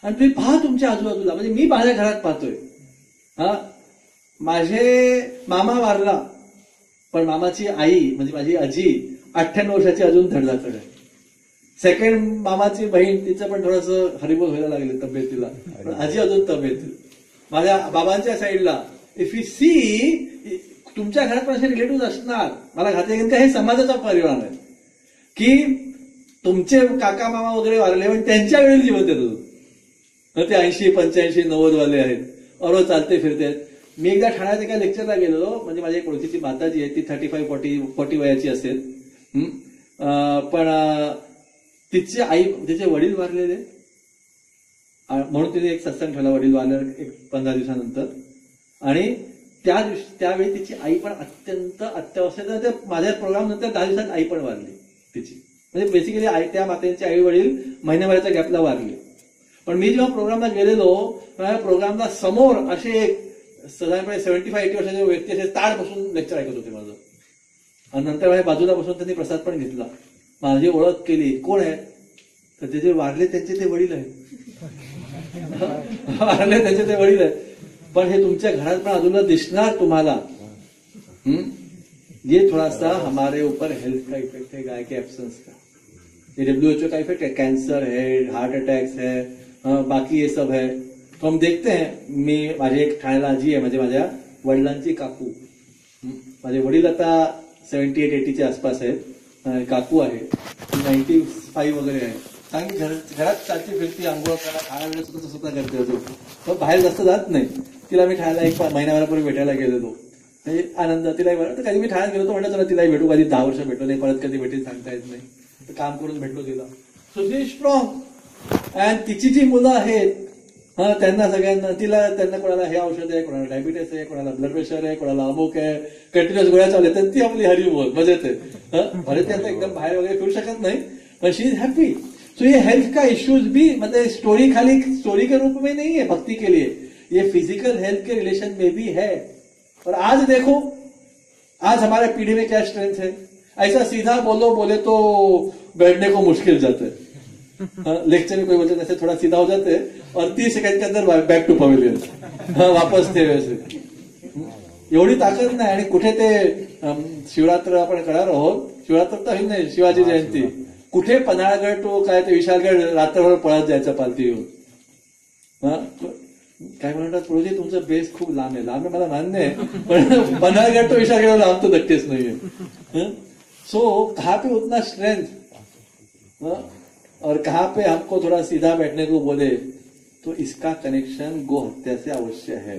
आणि तुम्ही पहा तुमच्या आजूबाजूला, म्हणजे मी माझ्या घरात पाहतोय. माझे मामा वारला, पण मामाची आई म्हणजे माझी आजी 98 वर्षाची अजून धडधाकड आहे. सेकंड मामाची बहीण, तिचं पण थोडंसं हरिबोल व्हायला लागले तब्येतीला, पण आजी अजून तब्येत. माझ्या बाबांच्या साईडला इफ यू सी, तुमच्या घरात पण असे रिलेटिव्ह असणार. मला खात्री का हे समाजाचा परिवार आहे की तुमचे काका मामा वगैरे वारले पण त्यांच्या वेळेला जीवन देत होतो. ते 80 85 90 वाले आहेत, अरो चालते फिरते. मी एकदा ठाण्यात एका लेक्चरला गेलेलो, म्हणजे माझ्या एक ओळखीची माताजी आहे, ती 35-40 वयाची असेल. पण तिची आई, तिचे वडील वारलेले, म्हणून तिने एक सत्संग ठेवला वडील वारल्या एक 15 दिवसानंतर. आणि त्यावेळी तिची आई पण अत्यंत अत्यावस्थेत, माझ्या प्रोग्राम नंतर 10 दिवसात आई पण वारली तिची. म्हणजे बेसिकली त्या मातेचे आई वडील महिन्याभराच्या गॅपला वारले. पण मी जेव्हा प्रोग्रामला गेलेलो, त्या प्रोग्रामला समोर असे साधारणपणे 75-80 वर्षाचे व्यक्ती असे ताड बसून लेक्चर ऐकत होते माझं. आणि नंतर माझ्या बाजूला बसून त्यांनी प्रसाद पण घेतला, माझी ओळख केली. कोण आहे तर ते जे वारले त्यांचे ते वडील आहेत. वारले त्यांचे ते वडील आहेत. पण हे तुमच्या घरात पण अजून दिसणार तुम्हाला. ये थोड़ा सा हमारे ऊपर हेल्थ का इफेक्ट है गाय के एब्सेंस का. ये WHO का इफेक्ट है, कैंसर है, हार्ट अटैक्स है, बाकी ये सब है. तो हम देखते हैं. मी माझी एक ठाण्याला आजी आहे, म्हणजे माझ्या वडिलांची काकू. माझे वडील आता 78-80 च्या आसपास आहेत. काकू आहे 95 वगैरे आहे. चांगली घरात चालती फिरती, आंघोळ करा, खाणा वेळेस स्वतः करते होतो. तो बाहेर जास्त जात नाही. तिला मी ठाण्याला एक महिन्याभरापूर्वी भेटायला गेलेलो. म्हणजे आनंद तिलाही बरं. तर कधी मी ठाण्यात गेलो तो म्हणलं चला तिलाही भेटू. कधी 10 वर्ष भेटलो नाही, परत कधी भेटेल सांगता येत नाही. तर काम करून भेटलो तिला. So she strong. अँड तिची जी मुलं आहेत त्यांना सगळ्यांना, त्यांना कोणाला हे औषध आहे, कोणाला डायबिटीस आहे, कोणाला ब्लड प्रेशर आहे, कोणाला अमुक आहे, कंटिन्युअस गोळ्या चालू आहेत. ती आपली हरी बोल मजेत आहे. भले ते आता एकदम बाहेर वगैरे फिरू शकत नाही, पण शी इज हैप्पी. सो ये हेल्थ का इश्यूज भी मतलब स्टोरी खाली स्टोरी के रूप में नहीं है भक्ति के लिए, ये फिजिकल हेल्थ के रिलेशन में भी है. और आज देखो, आज हमारे पीढ़ी में क्या स्ट्रेंथ है. ऐसा सीधा बोले तो बैठने को मुश्किल जाता है. लेक्चर में कोई बोलते ऐसे थोड़ा सीधा हो जाते हैं और 30 सेकंड के अंदर बैक टू पवेलियन, वापस थे वैसे. एवढी ताकद नाही. आणि कुठे ते शिवरात्र आपण करणार आहोत, शिवरात्र तर नाही, शिवाजी जयंती, कुठे पन्हाळगड तो काय ते विशालगड रात्रभर पळत जायचं पालती येऊन. काय म्हणतात प्रभूजी तुमचं बेस खूप लांब आहे. लांब आहे मला मान्य आहे, पण पन्हाळगड तो विशालगड लांब तो नक्कीच नाहीये. सो कहाँ पे उतना स्ट्रेंथ और कहाँ पे हमको थोड़ा सीधा बैठने को बोले, तो इसका कनेक्शन गो हत्या से अवश्य है.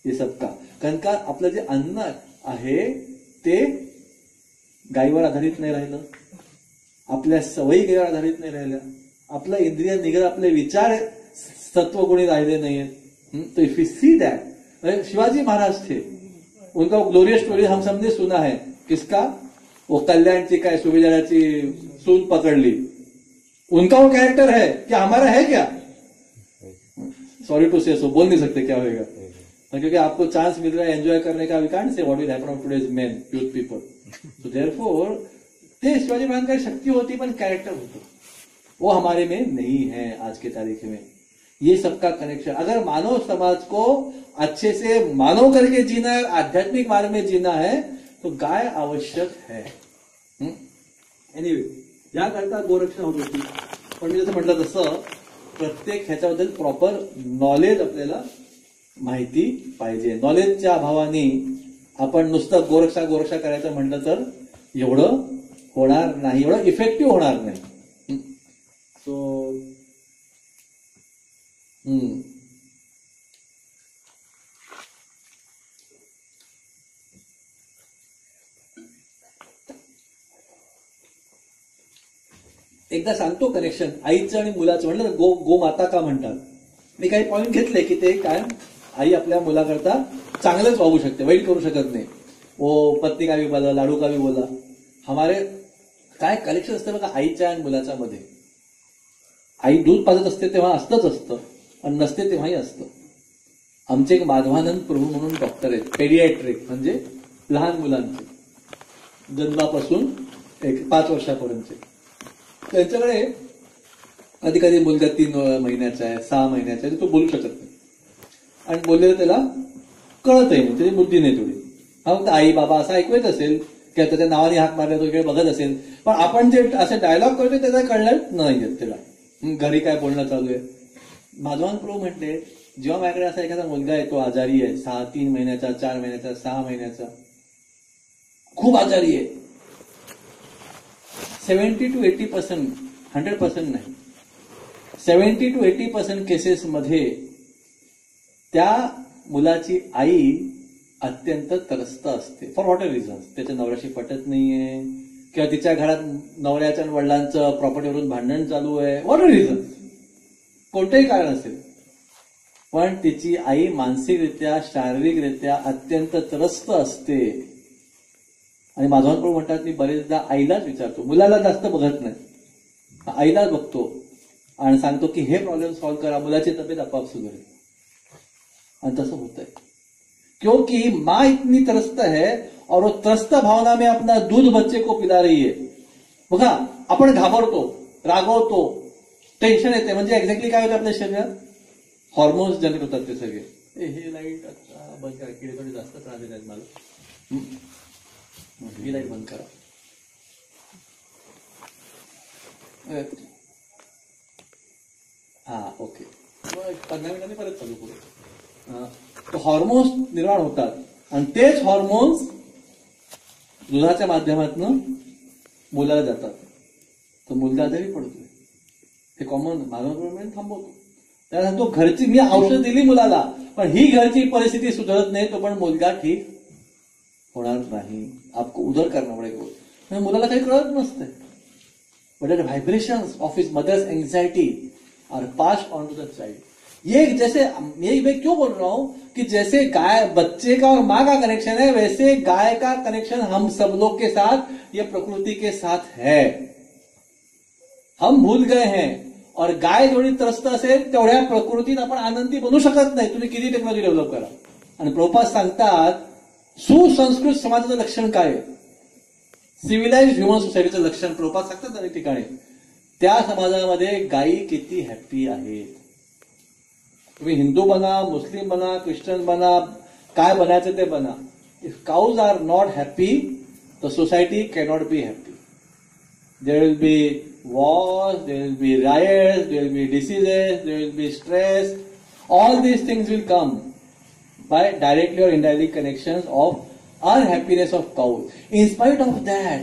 ये सबका कारण का आपलं जे अन्न आहे ते गायीवर आधारित नाही राहिलं, आपल्या सवयी गायीवर आधारित नाही राहिल्या, आपलं इंद्रिय निग्रह, आपले विचार सत्वगुणी राहिले नाहीयेत. तो if you see that, Shivaji Maharaj थे, उनका ग्लोरियस स्टोरी हम सबने सुना है. किसका? वो कल्याणची काय सुभेदाराची सून पकडली उनका वो कैरेक्टर है, क्या हमारा है क्या? सॉरी टू से सो, बोल नहीं सकते क्या होगा, क्योंकि आपको चांस मिल रहा है एंजॉय करने का. We can't say what will happen on today's men youth people. So therefore ते शिवाजी महाराज शक्ती होती पण कैरेक्टर होतं, वो हमारे में नहीं है आज के तारीख में. ये सबका कनेक्शन, अगर मानव समाज को अच्छे से मानव करके जीना है, आध्यात्मिक मार्ग में जीना है, तो गाय आवश्यक है. एनिवे, याकरता गोरक्षण होत होती. पण मी जसं म्हटलं तसं प्रत्येक ह्याच्याबद्दल प्रॉपर नॉलेज आपल्याला माहिती पाहिजे. नॉलेजच्या अभावाने आपण नुसतं गोरक्षा गोरक्षा करायचं म्हटलं तर एवढं होणार नाही, एवढं इफेक्टिव्ह होणार नाही. सो एकदा सांगतो कनेक्शन आईचं आणि मुलाचं. म्हटलं ना गोमाता का म्हणतात. मी काही पॉईंट घेतले की ते काय आई आपल्या मुलाकरता चांगलंच वागू शकते, वाईट करू शकत नाही. ओ पत्नी का भी बोला, लाडू का भी बोला. हमारे काय कनेक्शन असतं बघा आईच्या आणि मुलाच्या मध्ये. आई दूध पाजत असते तेव्हा असतं आणि नसते तेव्हाही असतं. आमचे एक माधवानंद प्रभू म्हणून डॉक्टर आहेत, पेडियाट्रिक म्हणजे लहान मुलांचे, जन्मापासून 5 वर्षापर्यंतचे. त्यांच्याकडे कधी कधी मुलगा 3 महिन्याचा आहे, 6 महिन्याचा आहे, तो बोलू शकत नाही आणि बोललेलं त्याला कळतही नाही, त्याची बुद्धी नाही थोडी. हा फक्त आई बाबा असं ऐकू येत असेल किंवा त्याच्या नावाने हाक मारला तो इकडे बघत असेल, पण आपण जे असे डायलॉग करतो त्याचा कळलं नाही येत त्याला, घरी काय बोलणं चालू आहे. माधवान प्रभू म्हटले जेव्हा माझ्याकडे असा एखादा मुलगा आहे, तो आजारी आहे, 3 महिन्याचा, 4 महिन्याचा, 6 महिन्याचा, खूप आजारी आहे, 70 to 80%, 100% नाही, 70 to 80% केसेसमध्ये त्या मुलाची आई अत्यंत त्रस्त असते. फॉर व्हॉट रिझन्स, त्याच्या नवऱ्याशी पटत नाहीये किंवा तिच्या घरात नवऱ्याच्या आणि वडिलांचं प्रॉपर्टीवरून भांडण चालू आहे, व्हॉट रिझन्स, कोणतंही कारण असेल, पण तिची आई मानसिकरित्या शारीरिकरित्या अत्यंत त्रस्त असते. आणि माधवान प्रभू म्हणतात मी बरेचदा आईलाच विचारतो, मुलाला जास्त बघत नाही, आईलाच बघतो आणि सांगतो की हे प्रॉब्लेम सॉल्व्ह करा, मुलाची तब्येत आपोआप सुधारेल. आणि तसं होतंय क्योंकि माँ इतनी त्रस्त है और वो त्रस्त भावना में अपना दूध बच्चे को पिला रही है. बघा आपण घाबरतो, रागवतो, टेन्शन येते, म्हणजे एक्झॅक्टली काय होतं आपल्या शरीरात, हॉर्मोन्स जनरेट होतात ते सगळे. हे लाईट आता बंद करा, किडे थोडे जास्त त्रास देत आहेत मला, ही लाईट बंद करा. हा ओके, 15 मिनिटांनी परत चालू करू. हॉर्मोन्स निर्माण होतात आणि तेच हॉर्मोन्स दुधाच्या माध्यमातून मुलाला जातात, तर मुलगा आजारी पडतोय. हे कॉमन मानव थांबवतो. त्याला सांगतो घरची मी औषध दिली मुलाला, पण ही घरची परिस्थिती सुधारत नाही, तो पण मुलगा ठीक होणार नाही. आपको उधर करना पडेगा. मुलाला काही कळत नसते, but the vibrations of his mother's anxiety are passed on to the child. ये जैसे मैं क्यों बोल रहा हूं कि जैसे गाय बच्चे का और माँ का कनेक्शन है, वैसे गाय का कनेक्शन हम सब लोग के साथ, ये प्रकृति के साथ है. हम भूल गए हैं. और गाय थोडी त्रस्त असेल तेवढ्या प्रकृतीत आपण आनंदी बनू शकत नाही, तुम्ही किती टेक्नॉलॉजी डेव्हलप करा. आणि प्रभुपाद सांगतात सुसंस्कृत समाजाचं लक्षण काय आहे, सिव्हिलाइज्ड ह्युमन सोसायटीचं लक्षण प्रभुपाद सांगतात अनेक ठिकाणी. त्या समाजामध्ये गायी किती हॅप्पी आहेत. तुम्ही हिंदू बना, मुस्लिम बना, ख्रिश्चन बना, काय बनायचं ते बना. If cows are not happy, the society cannot be happy. There will be wars, there will be riots, there will be diseases, there will be stress. All these things will come by directly or indirectly connections of unhappiness of cows. In spite of that,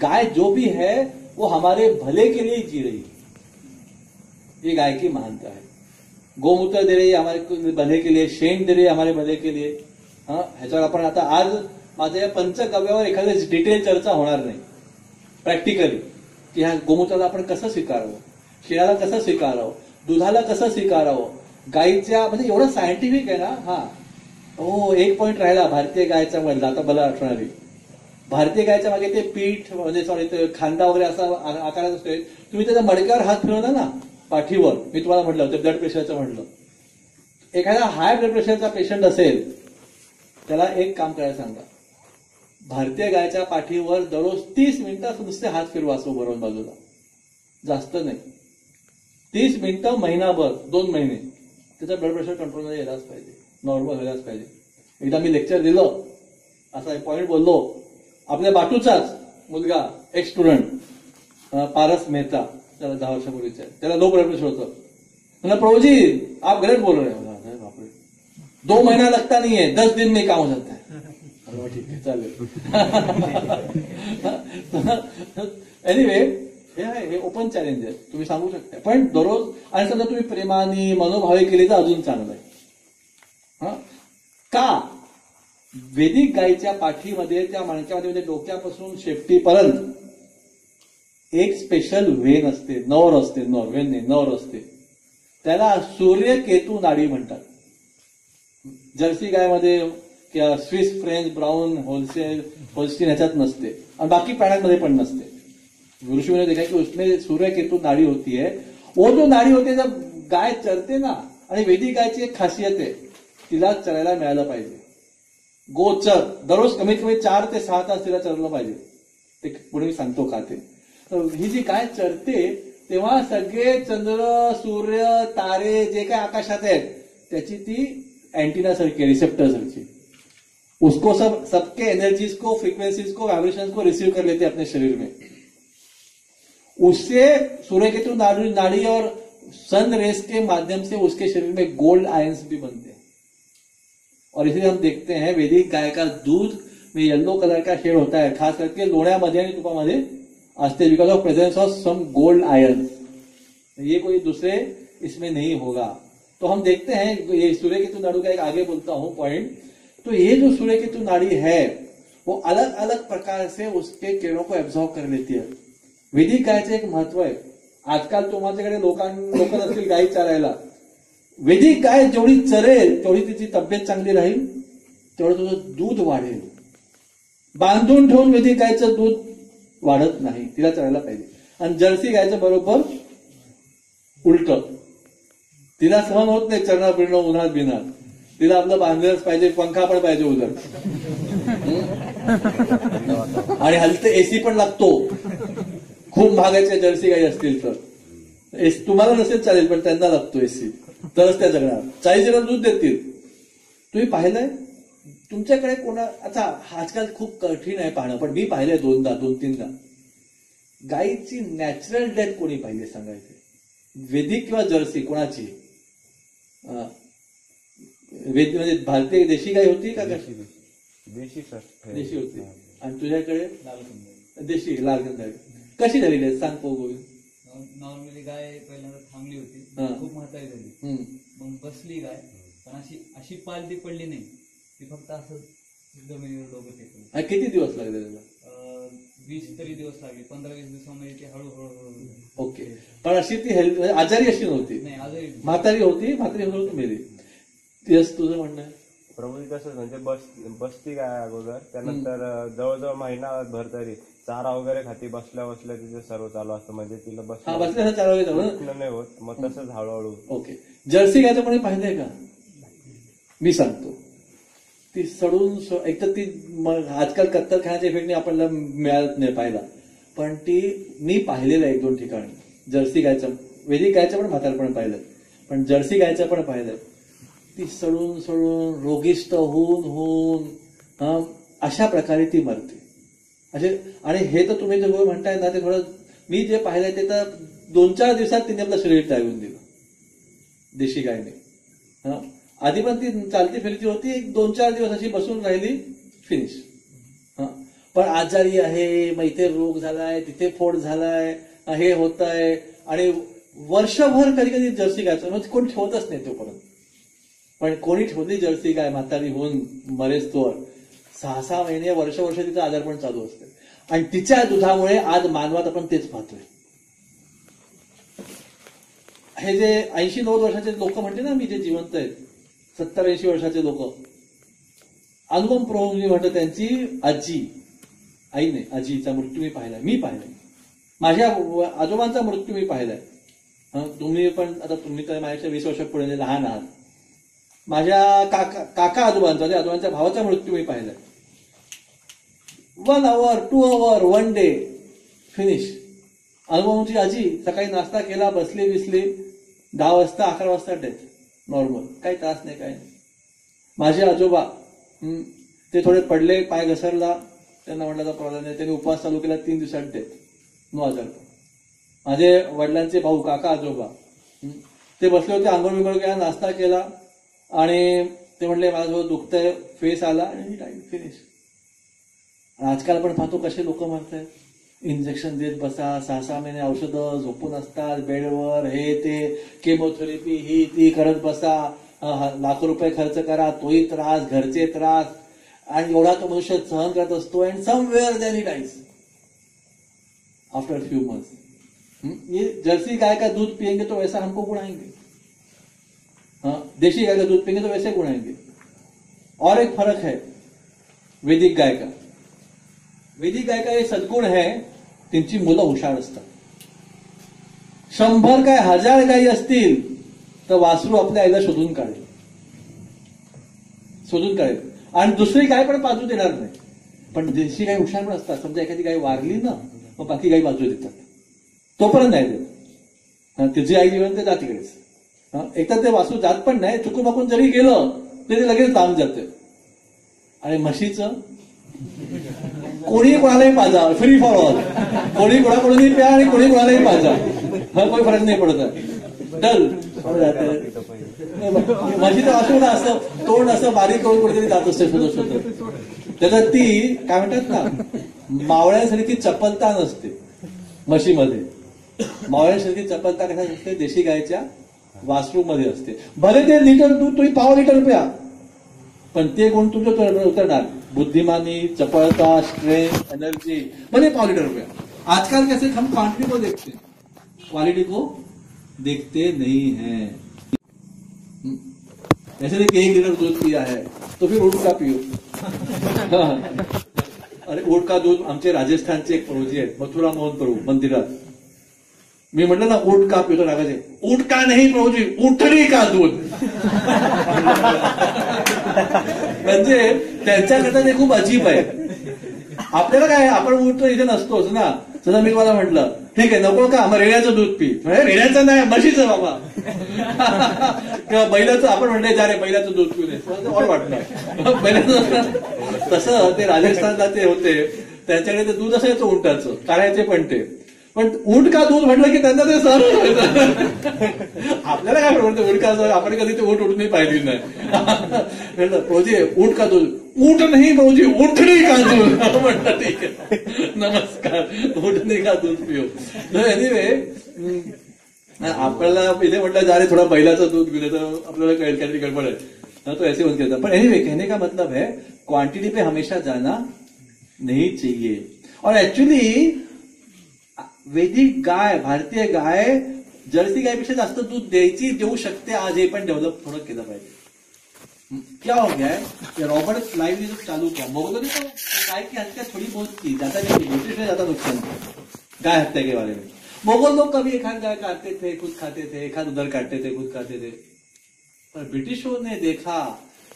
गाय जो भी है वो हमारे भले के लिए जी रही है. ये गाय की महानता है. गोमूत्र दे रही है हमारे भले के लिए, शेण दे रही है हमारे भले के लिए. ह्याच्यावर आपण आता आज माझ्या पंचगव्यावर एखादी डिटेल चर्चा होणार नाही, प्रॅक्टिकली की ह्या गोमूत्राला आपण कसं स्वीकारावं, शेणाला कसं स्वीकारावं, दुधाला कसं स्वीकारावं, गाईच्या म्हणजे एवढं सायंटिफिक आहे ना. हा हो, एक पॉईंट राहिला भारतीय गायचा मधला, आता मला आठवणारी भारतीय गायच्या मागे ते पीठ म्हणजे सॉरी ते खांदा वगैरे असा आकारात असतोय. तुम्ही त्याच्या मडक्यावर हात फिरवला ना पाठीवर, मी तुम्हाला म्हटलं ते ब्लड प्रेशरचं म्हटलं, एखादा हाय ब्लड प्रेशरचा पेशंट असेल त्याला एक काम करायला सांगा, भारतीय गायच्या पाठीवर दररोज 30 मिनिटं नुसते हात फिरवा असो बरोबर बाजूला, जास्त नाही. 30 मिनिटं महिनाभर 2 महिने त्याचा ब्लड प्रेशर कंट्रोलमध्ये यायलाच पाहिजे, नॉर्मल व्हायलाच पाहिजे. एकदा मी लेक्चर दिलं, असा एक पॉईंट बोललो, आपल्या बाटूचाच मुलगा एक स्टुडंट पारस मेहता, त्याला 10 वर्षापूर्वीचा, त्याला लो ब्लड प्रेशर होतं. म्हणलं प्रभूजी आप गलत बोल रहे हो. 2 महीना लगता नहीं है, 10 दिन में काम हो जाता है. ठीक आहे चालेल. एनिवे हे ओपन चॅलेंज आहे, तुम्ही सांगू शकता. पण दररोज आणि समजा तुम्ही प्रेमाने मनोभावे केली तर अजून चांगलं आहे. का वैदिक गायीच्या पाठीमध्ये त्या मणक्यामध्ये म्हणजे डोक्यापासून शेपटीपर्यंत एक स्पेशल वेन असते, नर असते, वेन नाही नर असते, त्याला सूर्यकेतू नाडी म्हणतात. जर्सी गायमध्ये किंवा स्विस फ्रेंच ब्राऊन होल्स्टीन ह्याच्यात नसते आणि बाकी प्राण्यांमध्ये पण नसते. ऋषीने देखा की उसमें सूर्यकेतू नाडी होती है. वो जो नाडी होते जब गाय चरते ना, आणि वैदिक गायची एक खासियत आहे, तिला चरायला मिळालं पाहिजे. गोचर दररोज कमीत कमी 4 ते 6 तास तिला चरलं पाहिजे. ते पुढे मी सांगतो का ते. तर ही जी गाय चरते तेव्हा सगळे चंद्र सूर्य तारे जे काय आकाशात आहेत त्याची ती एंटीना सारखी, रिसेप्टर सारखी, उसको सबके एनर्जीज को, फ्रीक्वेंसीज को, वाइब्रेशंस को रिसीव कर लेते अपने शरीर में. उससे सूर्यकेतु नाड़ी और सन रेस के माध्यम से उसके शरीर में गोल्ड आयंस भी बनते हैं. और इसलिए हम देखते हैं वैदिक गाय का दूध में येलो कलर का शेड होता है, खास करके लोण्यामध्ये आणि तुपामध्ये असते, because of presence of some gold ions. ये कोई दूसरे इसमें नहीं होगा. तो हम देखते हैं ये सूर्यकेतु नाड़ी का एक आगे बोलता हूं पॉइंट. तो ये जो सूर्यकेतु नाड़ी है वो अलग अलग प्रकार से उसके किरणों को एब्सॉर्ब कर लेती है. वैदिक गायचं एक महत्व आहे. आजकाल तुमच्याकडे लोक असतील गायी चारायला, वैदिक गाय जेवढी चरेल तेवढी तिची तब्येत चांगली राहील, तेवढं तुझं दूध वाढेल. बांधून ठेवून वैदिक गायचं दूध वाढत नाही, तिला चरायला पाहिजे. आणि जर्सी गायचं बरोबर उलट, तिला सहन होत नाही चरणं बिरणं उन्हात बिनात, तिला आपलं बांधलंच पाहिजे, पंखा पण पाहिजे उलट, आणि हलते एसी पण लागतो. खूप महागाच्या जर्सी गाई असतील तर तुम्हाला नसेल चालेल, पण त्यांना लागतो एसी, तरच त्या जगणार. 40 लिटर दूध देतील. तुम्ही पाहिलंय तुमच्याकडे कोणा, आता आजकाल खूप कठीण आहे पाहणं, पण मी पाहिलंय 2-3दा गाईची नॅचरल डेथ. कोणी पाहिली सांगायचे, वैदिक किंवा जर्सी कोणाची? म्हणजे भारतीय देशी गाय होती का कशी? देशी होती. आणि तुझ्याकडे देशी लाल गंधारी कशी झालेली आहे सांग गोविंद? नॉर्मली गाय पहिल्यांदा थांबली होती, खूप म्हातारी झाली, मग बसली गाय, पण अशी पालती पडली नाही, ती फक्त असं जमिनीवर डोकं टेकलं. किती दिवस लागले त्याला? 20 तरी दिवस लागले. 15-20 दिवसामध्ये ती हळूहळू. ओके. पण अशी ती हेल्थ आजारी अशी नव्हती, नाही आजारी, म्हातारी होती, म्हातारी होती मेली. तेच तुझं म्हणणं आहे? प्रभू कसं म्हणजे बसती गाय अगोदर, त्यानंतर जवळजवळ महिनाभर तरी चारा वगैरे खाती, बसल्या बसल्या तिथे सर्व चालू असतं, म्हणजे तिला बसल्या चारा वगैरे नाही होत, मग तसंच हळूहळू. ओके. जर्सी गायचं कोणी पाहिलंय का? मी सांगतो, ती सडून एक तर ती आजकाल कत्तलखान्याच्या इफेक्टने आपल्याला मिळत नाही पाहायला, पण ती मी पाहिलेलं आहे 1-2 ठिकाणी. जर्सी गायचं, वैदिक गायचं पण म्हातारपण पाहिलं, पण जर्सी गायचं पण पाहिलंय. ती सडून सडून रोगिष्ट होऊन अशा प्रकारे ती मरते. असे, आणि हे तर तुम्ही जे म्हणताय ना ते थोडं, मी जे पाहिलंय ते तर 2-4 दिवसात तिने आपलं शरीर त्यागून दिलं देशी गायने. आधी पण ती चालती फिरती होती, 1-2-4 दिवस अशी बसून राहिली, फिनिश. पण आजारी आहे, मग इथे रोग झालाय, तिथे फोड झालाय, हे होत आहे, आणि वर्षभर कधी कधी जर्सी गायचं मग कोण ठेवतच नाही तोपर्यंत. पण कोणी ठेवली जर्सी गाय म्हातारी होऊन मरेच तोवर 6-6 महिने, वर्ष तिचं आजारपण चालू असते. आणि तिच्या दुधामुळे आज मानवात आपण तेच पाहतोय. हे जे 80-90 वर्षाचे लोक म्हणते ना मी, जे जिवंत आहेत, 70-80 वर्षाचे लोक, अनुपम प्रभू म्हणतो, त्यांची आजी आईने, आजीचा मृत्यू मी पाहिलाय. माझ्या आजोबांचा मृत्यू मी पाहिलाय. तुम्ही पण आता तुम्ही तर माझ्या 20 वर्ष पुढे लहान आहात. माझ्या काका आजोबांच्या भावाचा मृत्यू मी पाहिलाय. 1 hour, 2 hour, 1 day फिनिश. आजोबांची आजी सकाळी नाश्ता केला, बसली 10 वाजता 11 वाजता डेथ. नॉर्मल, काही त्रास नाही, काही नाही. माझे आजोबा ते थोडे पडले, पाय घसरला, त्यांना म्हटलं प्रॉब्लेम नाही, त्यांनी उपवास चालू केला, 3 दिवसात डेथ. नो आजार. माझे वडिलांचे भाऊ, काका आजोबा ते बसले होते, आंघोळ बिंघोळ केला, नाश्ता केला आणि ते म्हटले माझं दुखतंय, फेस आला आणि फिनिश. आजकाल आपण पाहतो कसे लोक मरतायत. इंजेक्शन देत बसा, 6-6 महिने औषधं, झोपून असतात बेडवर, हे ते केमोथेरपी ही ती करत बसा, लाखो रुपये खर्च करा, तोही त्रास, घरचे त्रास, आणि एवढा तो मनुष्य सहन करत असतो. And somewhere then he dies after few months. ये जर्सी गाय का दूध पियेंगे तो वैसा हमको गुणाएंगे, देशी गाय का दूध पियेंगे तो वैसे गुणाएंगे. और एक फर्क है वैदिक गाय का. वैदिक गाय का एक सद्गुण है, त्यांची मुलं हुशार असतात. 100 काय 1000 गायी असतील तर वासरू आपल्या आईला शोधून काढेल आणि दुसरी गाय पण बाजू देणार नाही. पण देशी गाय हुशार पण असतात. समजा एखादी गाय वारली ना, मग बाकी गायी बाजू देतात, तोपर्यंत नाही देत. तिची आई जीवन ते जातीकडेच. एकतर ते वासरू जात पण नाही, चुकून बाकून जरी गेलं तरी ते लगेच लांब जाते. आणि म्हशीचं कोणी कोणालाही पाजा, फ्री फॉर ऑल. कोणी कोणाकडूनही प्या आणि कोणी कोणालाही पाजा, काही फरक नाही पडत. डल म्हशीचं वासरू असं तोंड असं बारीक करून कुठेतरी जात असते शोधत. त्याच्यात ती काय म्हणतात ना, मावळ्यांसारखी चपलता नसते म्हशीमध्ये. मावळ्यांसारखी चपलता कशा असते, देशी गायच्या वासरू मध्ये असते. भले ते लिटर दूध तुम्ही पाव लिटर प्या, पण ते गुण तुमच्या उतरणार. बुद्धिमानी, चपलता, स्ट्रेंथ, एनर्जी, भले पाव लिटर प्या. आजकल कैसे हम क्वांटिटी को देखते, क्वालिटी को देखते नहीं है. ऐसे नहीं कि 1 लीटर दूध पिया है तो फिर ऊँट का पियो. अरे ऊँट का दूध, आमचे राजस्थानचे एक प्रभूजी आहेत, मथुरा मोहन प्रभू मंदिरात. मी म्हटलं ना ऊँट का पितो, रागाचे, ऊँट का नाही प्रभूजी, उठरी का दूध. म्हणजे त्यांच्याकरता ते खूप अजीब आहे. आपल्याला काय, आपण ऊँट इथे नसतोच ना. समजा मी मला म्हटलं ठीक आहे नको का, मग रेड्याचं दूध पी. रेड्याचं नाही, म्हशीचं बाबा. किंवा बैलाचं, आपण म्हटलं जा रे बैलाचं दूध पिऊ नये, ऑड वाटलं बैलाचं. तसं ते राजस्थानला ते होते, त्यांच्याकडे ते दूध असायचं उंटाचं, काढायचे पण ऊँट का दूध म्हटलं की त्यांना ते सहन व्हायचं. आपल्याला काय म्हणतो ऊँट का, आपण कधी ते ऊँट उठूनही पाहिली नाही. भाऊजी ऊँट का दूध, ऊँट नाही भाऊजी उठणी का दूध. म्हटलं ठीक आहे, नमस्कार, उठणी का दूध पिऊ. एनिवे आपल्याला इथे म्हटलं जा रे थोडा बैलाचं दूध घेऊन, तर आपल्याला कळेल काहीतरी गडबड आहे, तो ऐसे बंद करता. पण एनीवे कहने का मतलब है क्वांटिटी पे हमेशा जाना नहीं चाहिए. और एक्चुअली वैदिक गाय, भारतीय गाय जर्सी गायपेक्षा जास्त दूध देऊ शकते आज, हे पण डेव्हलप थोडं केलं पाहिजे. क्या हो गया है, रॉबर्ट क्लाइव ने जो चालू किया, मुगलों ने तो गाय की हत्या थोड़ी बहुत की, ज्यादा नहीं की, ब्रिटिश ने ज्यादा नुकसान किया गाय हत्या के बारे में. मुगल लोग कभी एक हाथ गाय काटते थे, खुद खाते थे, एक हाथ उधर काटते थे, खुद खाते थे. पर ब्रिटिशों ने देखा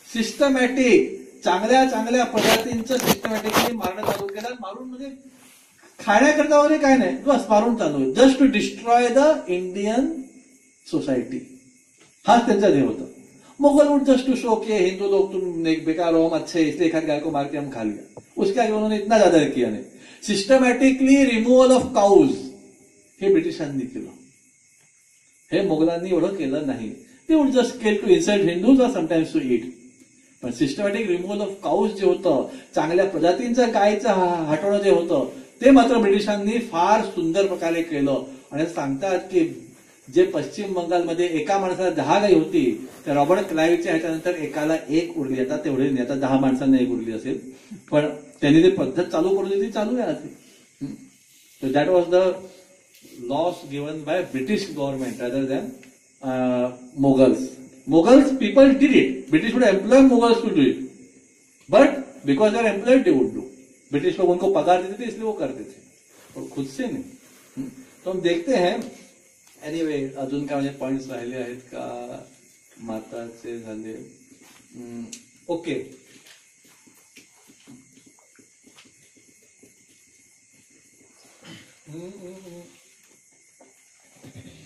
सिस्टमॅटिक चांगल्या प्रजातींचं सिस्टमॅटिकली मारणं चालू केलं. मारून म्हणजे खाण्याकरता वगैरे काय नाही, बस मारून चालू आहे, just to destroy the Indian society. हाच त्यांचा ध्येय होता. Mughal would just to show के हिंदू लोग तुम बेकार हो, हम अच्छे, इसलिए एक गाय को मार के हम खा लिया. उसके आगे उन्होंने इतना ज्यादा किया नाही. सिस्टमॅटिकली रिमूव्हल ऑफ काउज हे ब्रिटिशांनी केलं, हे मुघलांनी एवढं केलं नाही. ते वुड जस्ट केल टू इन्सल्ट हिंदूज और समटाइम्स टू ईट. पण सिस्टमॅटिक रिमूव्हल ऑफ काउज जे होतं, चांगल्या प्रजातींचं गायचं हटवणं जे होतं, ते मात्र ब्रिटिशांनी फार सुंदर प्रकारे केलं. आणि सांगतात की जे पश्चिम बंगालमध्ये एका माणसाला 10 गाई होती, त्या रॉबर्ट क्लाइव्हच्या ह्याच्यानंतर एकाला 1 उरली. आता तेवढे नाही, आता 10 माणसांना 1 उरली असेल, पण त्यांनी ते पद्धत चालू करून ती चालू आहे आज. So that was the laws given by British government rather than Mughals. Mughals people did it. British would employ Mughals to do it, but because they are employed, they would do. British लोग उनको पगार देते थे इसलिए वो करते थे और खुद से नहीं. तो हम देखते हैं. एनीवे अजून काय म्हणजे पॉइंट्स राहिले आहेत का? माताचे झाले. ओके.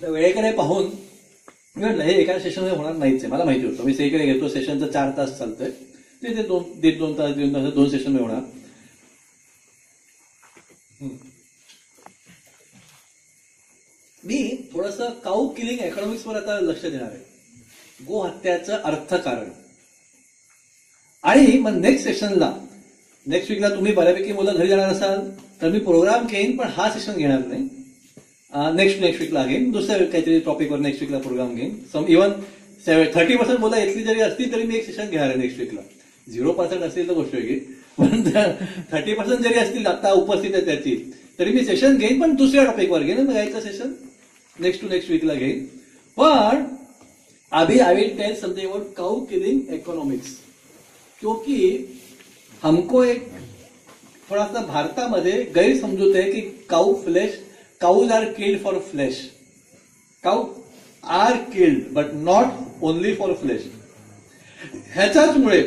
वेळेकडे पाहून मी म्हटलं हे एका सेशनमध्ये होणार नाहीच आहे. मला माहिती होतं. मी सगळीकडे घेतो सेशनचं 4 तास चालतंय ते 2 तास 2 सेशन होणार. मी थोडंसं काऊ किलिंग इकॉनॉमिक्सवर आता लक्ष देणार आहे. गो हत्याचं अर्थकारण. आणि मग नेक्स्ट सेशनला नेक्स्ट वीकला तुम्ही बऱ्यापैकी मुलं घरी जाणार असाल तर मी प्रोग्राम घेईन पण हा सेशन घेणार नाही. नेक्स्ट वीकला घेईन दुसऱ्या काहीतरी टॉपिकवर नेक्स्ट वीकला प्रोग्राम घेईन. इव्हन 30% मुलं इथली जरी असतील तरी मी एक सेशन घेणार आहे नेक्स्ट वीकला. 0% असतील तर गोष्ट वेगळी पण 30% जरी असतील आता उपस्थित आहे त्याची तरी मी सेशन घेईन पण दुसऱ्या टॉपिकवर घेईन. गायचं सेशन नेक्स्ट वीकला घेईन. पण अभी I will tell something about cow killing economics क्योंकि हमको एक थोड़ा सा भारतामध्ये गैरसमजूत है कि cows are killed for flesh. Cow are killed but not only for flesh. ह्याच्याचमुळे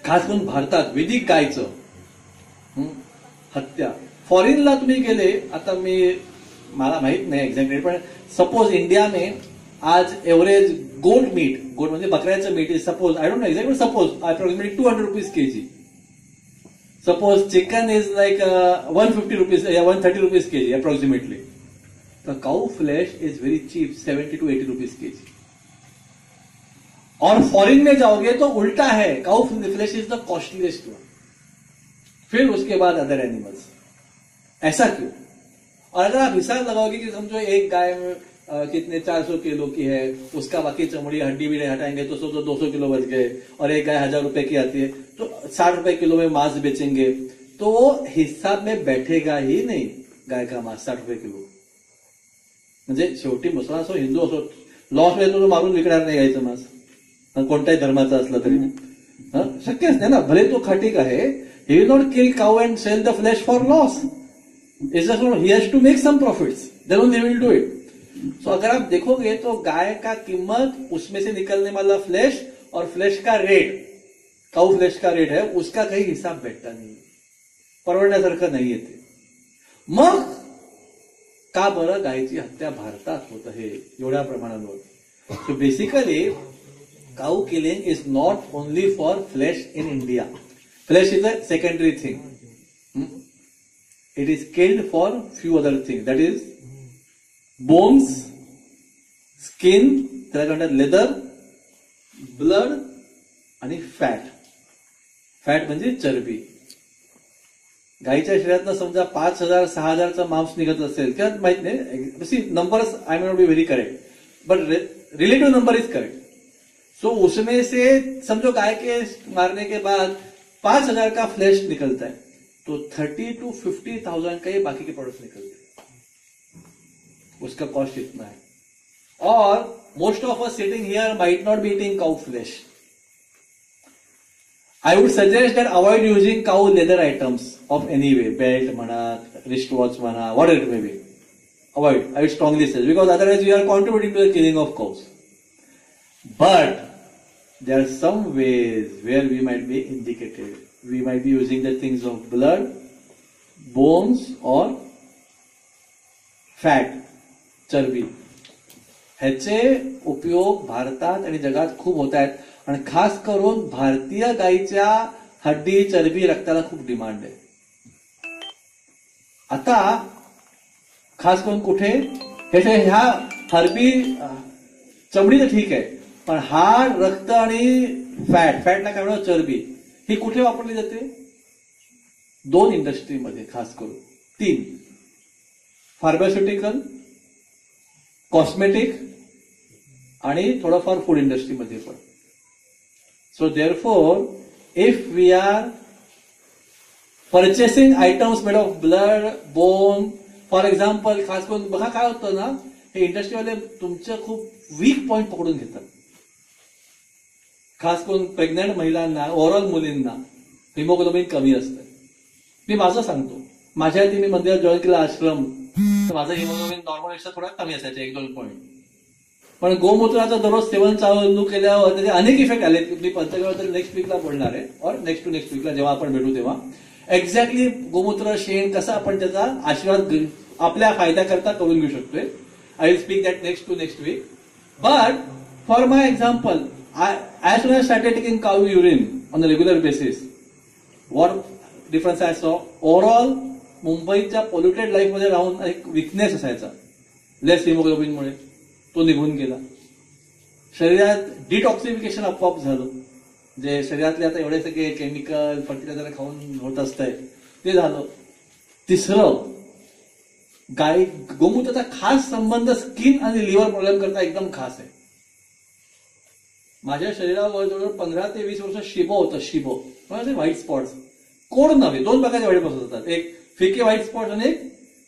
खास करून भारतात वैदिक गायचं हत्या. फॉरेनला तुम्ही गेले आता मला माहित नाही एक्झॅक्टली पण सपोज इंडिया में आज एव्हरेज गोट म्हणजे बकऱ्याचं meat is suppose I don't know exact suppose approximately 200 rupees kg. Suppose chicken is like 150 rupees या 130 rupees kg approximately. The cow flesh is very cheap 70 to 80 rupees kg. और foreign में जाओगे तो उल्टा है. Cow flesh is the costliest one. फिर उसके बाद अदर एनिमल्स. ऐसा क्यों? और अगर आप हिसाब लगाओगे कि समझो एक गाय में कितने 400 किलो की है उसका बाकी चमड़ी हड्डी भी हटाएंगे तो सोचो 200 किलो बच गए. और एक गाय 1000 रुपए की आती है तो 60 रुपए किलो में मांस बेचेंगे तो वो हिसाब में बैठेगा ही नहीं. गाय का मांस 60 रुपए किलो म्हणजे शेवटी मुसलमान असो हिंदू असो लॉस मध्ये तो मारून विकणार नाही गायचं मांस कोणत्याही धर्माचा असला तरी. शक्यच नाही ना. भले तो खाटीक आहे he will not kill cow and sell the flesh for loss. It's just he has to make some profits then only will do it. So अगर आप देखोगे तो गाय का कीमत उसमें से निकलने वाला फ्लैश और फ्लैश का रेट काउ फ्लैश का रेट है उसका काही हिसाब भेटता नाही. परवडण्यासारखं नाहीये ते. मग का बरं गायची हत्या भारतात होत आहे एवढ्या प्रमाणावर? So basically cow killing is not only for flash in India. Flash is a secondary thing. It is killed for few other thing that is bones, skin, त्याला म्हणतात लेदर, ब्लड आणि फॅट. फॅट म्हणजे चरबी. गायीच्या शरीरातनं समजा 5000-6000चा मांस निघत असेल किंवा माहित नाही numbers I may not be very correct but relative number is correct. So उसमें से समझो गाय के मारने के बाद 5000 का फ्लैश निकलता है तो 30 to 50,000 का ये बाकी के प्रोडक्ट्स निकलते हैं. उसका कॉस्ट इतना है. और most of us sitting here might not be eating cow flesh. I would suggest that avoid using cow leather items of any way. Belt म्हणा, रिस्ट वॉच म्हणा, what it may be. Avoid. I would strongly suggest because otherwise you are contributing to the killing of cows. But there are some ways where we might be indicated. We might be using the things of blood, bones or fat, चरबी. ह्याचे उपयोग भारतात आणि जगात खूप होत आहेत आणि खास करून भारतीय गायीच्या हड्डी, चरबी, रक्ताला खूप डिमांड आहे. आता खास करून कुठे ह्या हरबी चमडी तर ठीक आहे पण हाड, रक्त आणि फॅटला काय म्हणतात चरबी ही कुठे वापरली जाते? 2 इंडस्ट्रीमध्ये खास करून. 3 फार्मास्युटिकल, कॉस्मेटिक आणि थोडंफार फूड इंडस्ट्रीमध्ये पण. So therefore if we are purchasing items made of blood, bone for example खास करून बघा काय होतं ना हे इंडस्ट्रीवाले तुमचं खूप वीक पॉइंट पकडून घेतात. खास करून प्रेग्नंट महिलांना, ओव्हरऑल मुलींना हिमोग्लोबिन कमी असतं. मी माझं सांगतो, माझ्या इथे मी मंदिरात जॉईन केला आश्रम, तर माझं हिमोग्लोबिन नॉर्मलपेक्षा थोडा कमी असायचं, 1-2 पॉईंट. पण गोमूत्राचं दररोज सेवन चालू केल्यावर त्याचे अनेक इफेक्ट आले. मी पंचगव्य नेक्स्ट वीकला बोलणार आहे, और नेक्स्ट टू नेक्स्ट वीकला जेव्हा आपण भेटू तेव्हा एक्झॅक्टली गोमूत्र शेण कसा आपण त्याचा आशीर्वाद आपल्या फायद्याकरता करून घेऊ शकतोय. I will speak that next to next week. But for my example, as soon as I started taking cow urine on a regular basis, what difference I saw? Overall, मुंबईच्या पोल्युटेड लाईफमध्ये राहून एक विकनेस असायचा, लेस हिमोग्लोबिनमुळे तो निघून गेला. शरीरात detoxification आपोआप झालं, जे शरीरातले आता एवढे सगळे केमिकल फर्टिलायझर खाऊन होत असतंय ते झालं. तिसरं, गोमूत्राचा खास संबंध स्किन आणि लिव्हर प्रॉब्लेम करता एकदम खास आहे. माझ्या शरीरावर जवळजवळ 15 ते 20 वर्ष शिबो होतं. शिबो म्हणजे व्हाईट स्पॉट्स, कोड नव्हे, 2 प्रकारचे व्हाईट स्पॉट्स होतात, एक फिके व्हाईट स्पॉट्स आणि एक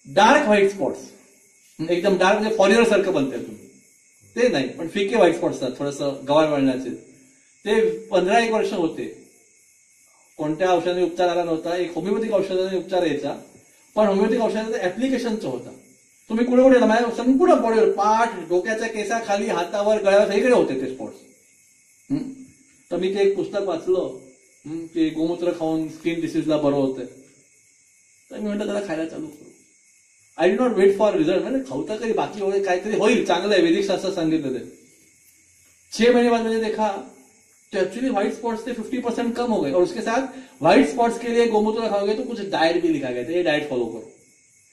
डार्क व्हाईट स्पॉट्स. एकदम डार्क म्हणजे फॉरेनर सारखं बनते तुम्ही, ते नाही, पण फिके व्हाईट स्पॉट्स असतात, थोडंसं गवाळ वळण्याचे. ते 15-1 वर्ष होते. कोणत्या औषधाने उपचार आला नव्हता, एक होमिओपॅथिक औषधाने उपचार यायचा, पण होमिओपॅथिक औषधाचा ऍप्लिकेशनचा होता. तुम्ही कुठे कुठे माझ्या संपूर्ण बॉडीवर, पाठ, डोक्याच्या केसाखाली, हातावर, गळ्यावर सगळीकडे होते ते स्पॉट्स. तर मी ते एक पुस्तक वाचलं की गोमूत्र खाऊन स्किन डिसीजला बरं होतंय, तर मी म्हटलं त्याला खायला चालू करू. I did not wait for result, म्हणजे खाऊता कधी बाकी होईल, काहीतरी होईल, चांगलं आहे, वैदिक शास्त्र सांगितलं ते. 6 महीने बाद मुझे देखा तो एक्चुअली व्हाइट स्पॉट्स थे 50% कम हो गए, और उसके साथ व्हाइट स्पॉट्स के लिए गोमूत्र खाओगे तो कुछ डाइट भी लिखा गया था, ये डाइट फॉलो करो.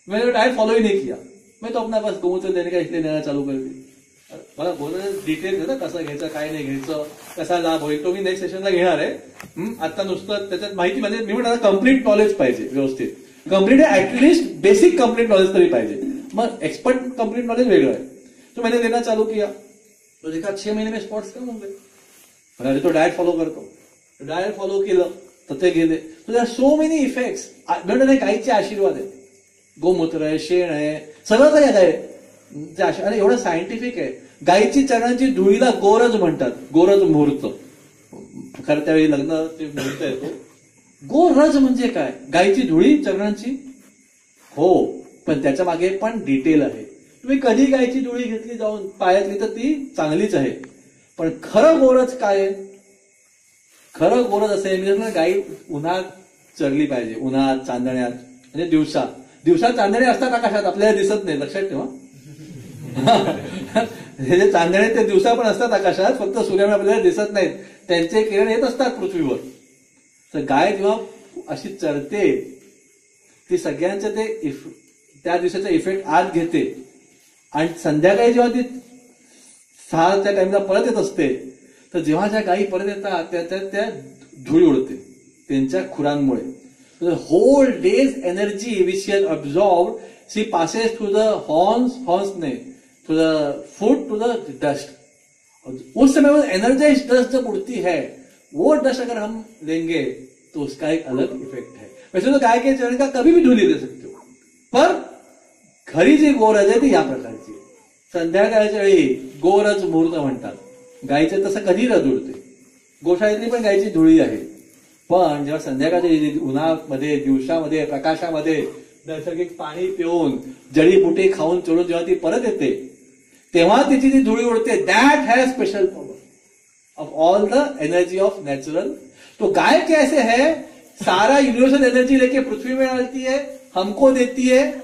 मैंने डाइट फॉलो ही नहीं किया, मैं तो अपना बस गोमूत्र देने का इसलिए देना चालू कर दी. मला बोलणं डिटेल आहे ना, कसं घ्यायचं काय नाही घ्यायचं, कसा लाभ होईल, तो मी नेक्स्ट सेशनला घेणार आहे. आता नुसतं त्याच्यात माहिती म्हणजे मी म्हणणार कम्प्लीट नॉलेज पाहिजे, व्यवस्थित complete, at least basic complete knowledge तरी पाहिजे. मग एक्सपर्ट कम्प्लीट नॉलेज वेगळं आहे. तो मैंने देना चालू किया, तो देखा 6 महीने में स्पॉट्स कम हो गए. अरे तो डाएट फॉलो करतो, डाएट फॉलो केलं तर ते गेले. तो देर सो मेनी इफेक्ट्स. म्हणजे गाईचे आशीर्वाद आहे, गोमूत्र आहे, शेण आहे, सगळं काही आहे. आणि एवढं सायंटिफिक आहे. गाईची चरणांची धुळीला गोरज म्हणतात, गोरज मुहूर्त. खरं त्यावेळी लग्न ते मुहूर्त येतो. गोरज म्हणजे काय? गाईची धुळी चरणांची, हो, पण त्याच्या मागे पण डिटेल आहे. तुम्ही कधी गायची धुळी घेतली जाऊन पायातली तर ती चांगलीच आहे, पण खरं गोरज काय आहे? खरं गोरज असेल म्हणजे गाई उन्हात चरली पाहिजे, उन्हात, चांदण्यात, म्हणजे दिवसा चांदणे असतात आकाशात, आपल्याला दिसत नाही, लक्षात ठेवा. हे जे चांदणे ते दिवसा पण असतात आकाशात, फक्त सूर्यामुळे आपल्याला दिसत नाहीत, त्यांचे किरण येत असतात पृथ्वीवर. तर गाय जेव्हा अशी चरते, ती सगळ्यांचं ते त्या दिवसाचा इफेक्ट आज घेते, आणि संध्याकाळी जेव्हा ती 6च्या टाइमला परत येत असते, तर जेव्हा ज्या गायी परत येतात त्या धुळी उडते त्यांच्या खुरांमुळे. Whole day's energy which she has absorbed, she passes through the horns नहीं, through the food, to the dust. उस समय वो एनर्जाइज डस्ट जब उड़ती है, वो डस्ट अगर हम लेंगे तो उसका एक अलग इफेक्ट है. वैसे तो गाय के चरण का कभी भी धुली दे सकते हो, पर खरी जी गोरज आहे ती या प्रकारची. संध्याकाळच्या वेळी गोरज मुहूर्त म्हणतात. गायीचं तसं कधी रज उडते. गोशाळेतली पण गायची धुळी आहे, पण जेव्हा संध्याकाळच्या उन्हामध्ये, दिवसामध्ये, प्रकाशामध्ये नैसर्गिक पाणी पिऊन, जडीबुटी खाऊन चढून जेव्हा ती परत येते, तेव्हा तिची ती धुळी उडते. That has special power of all the energy of natural. तो गाय कैसे है, सारा यूनिवर्सल एनर्जी लेके पृथ्वी में डालती है, हमको देती है.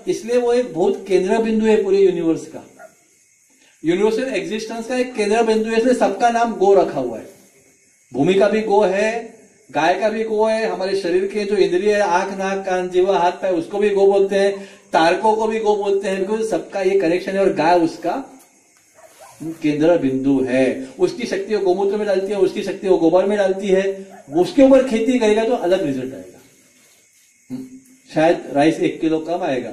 इसलिए वो एक बहुत केंद्र बिंदु है पूरे यूनिवर्स का, यूनिवर्सल एग्जिस्टेंस का एक केंद्र बिंदु है. इसलिए सबका नाम गो रखा हुआ है. भूमि का भी गो है, गाय का भी गो है, हमारे शरीर के जो इंद्रिय है, आंख, नाक, कान, जीवा, हाथ पैर, उसको भी गो बोलते हैं, तारकों को भी गो बोलते हैं, बिकॉज सबका ये कनेक्शन है. और गाय उसका केंद्र बिंदु है. उसकी शक्ति वो गोमूत्र में डालती है, उसकी शक्ति वो गोबर में डालती है. उसके ऊपर खेती करेगा तो अलग रिजल्ट आएगा. शायद राइस 1 किलो कम आएगा,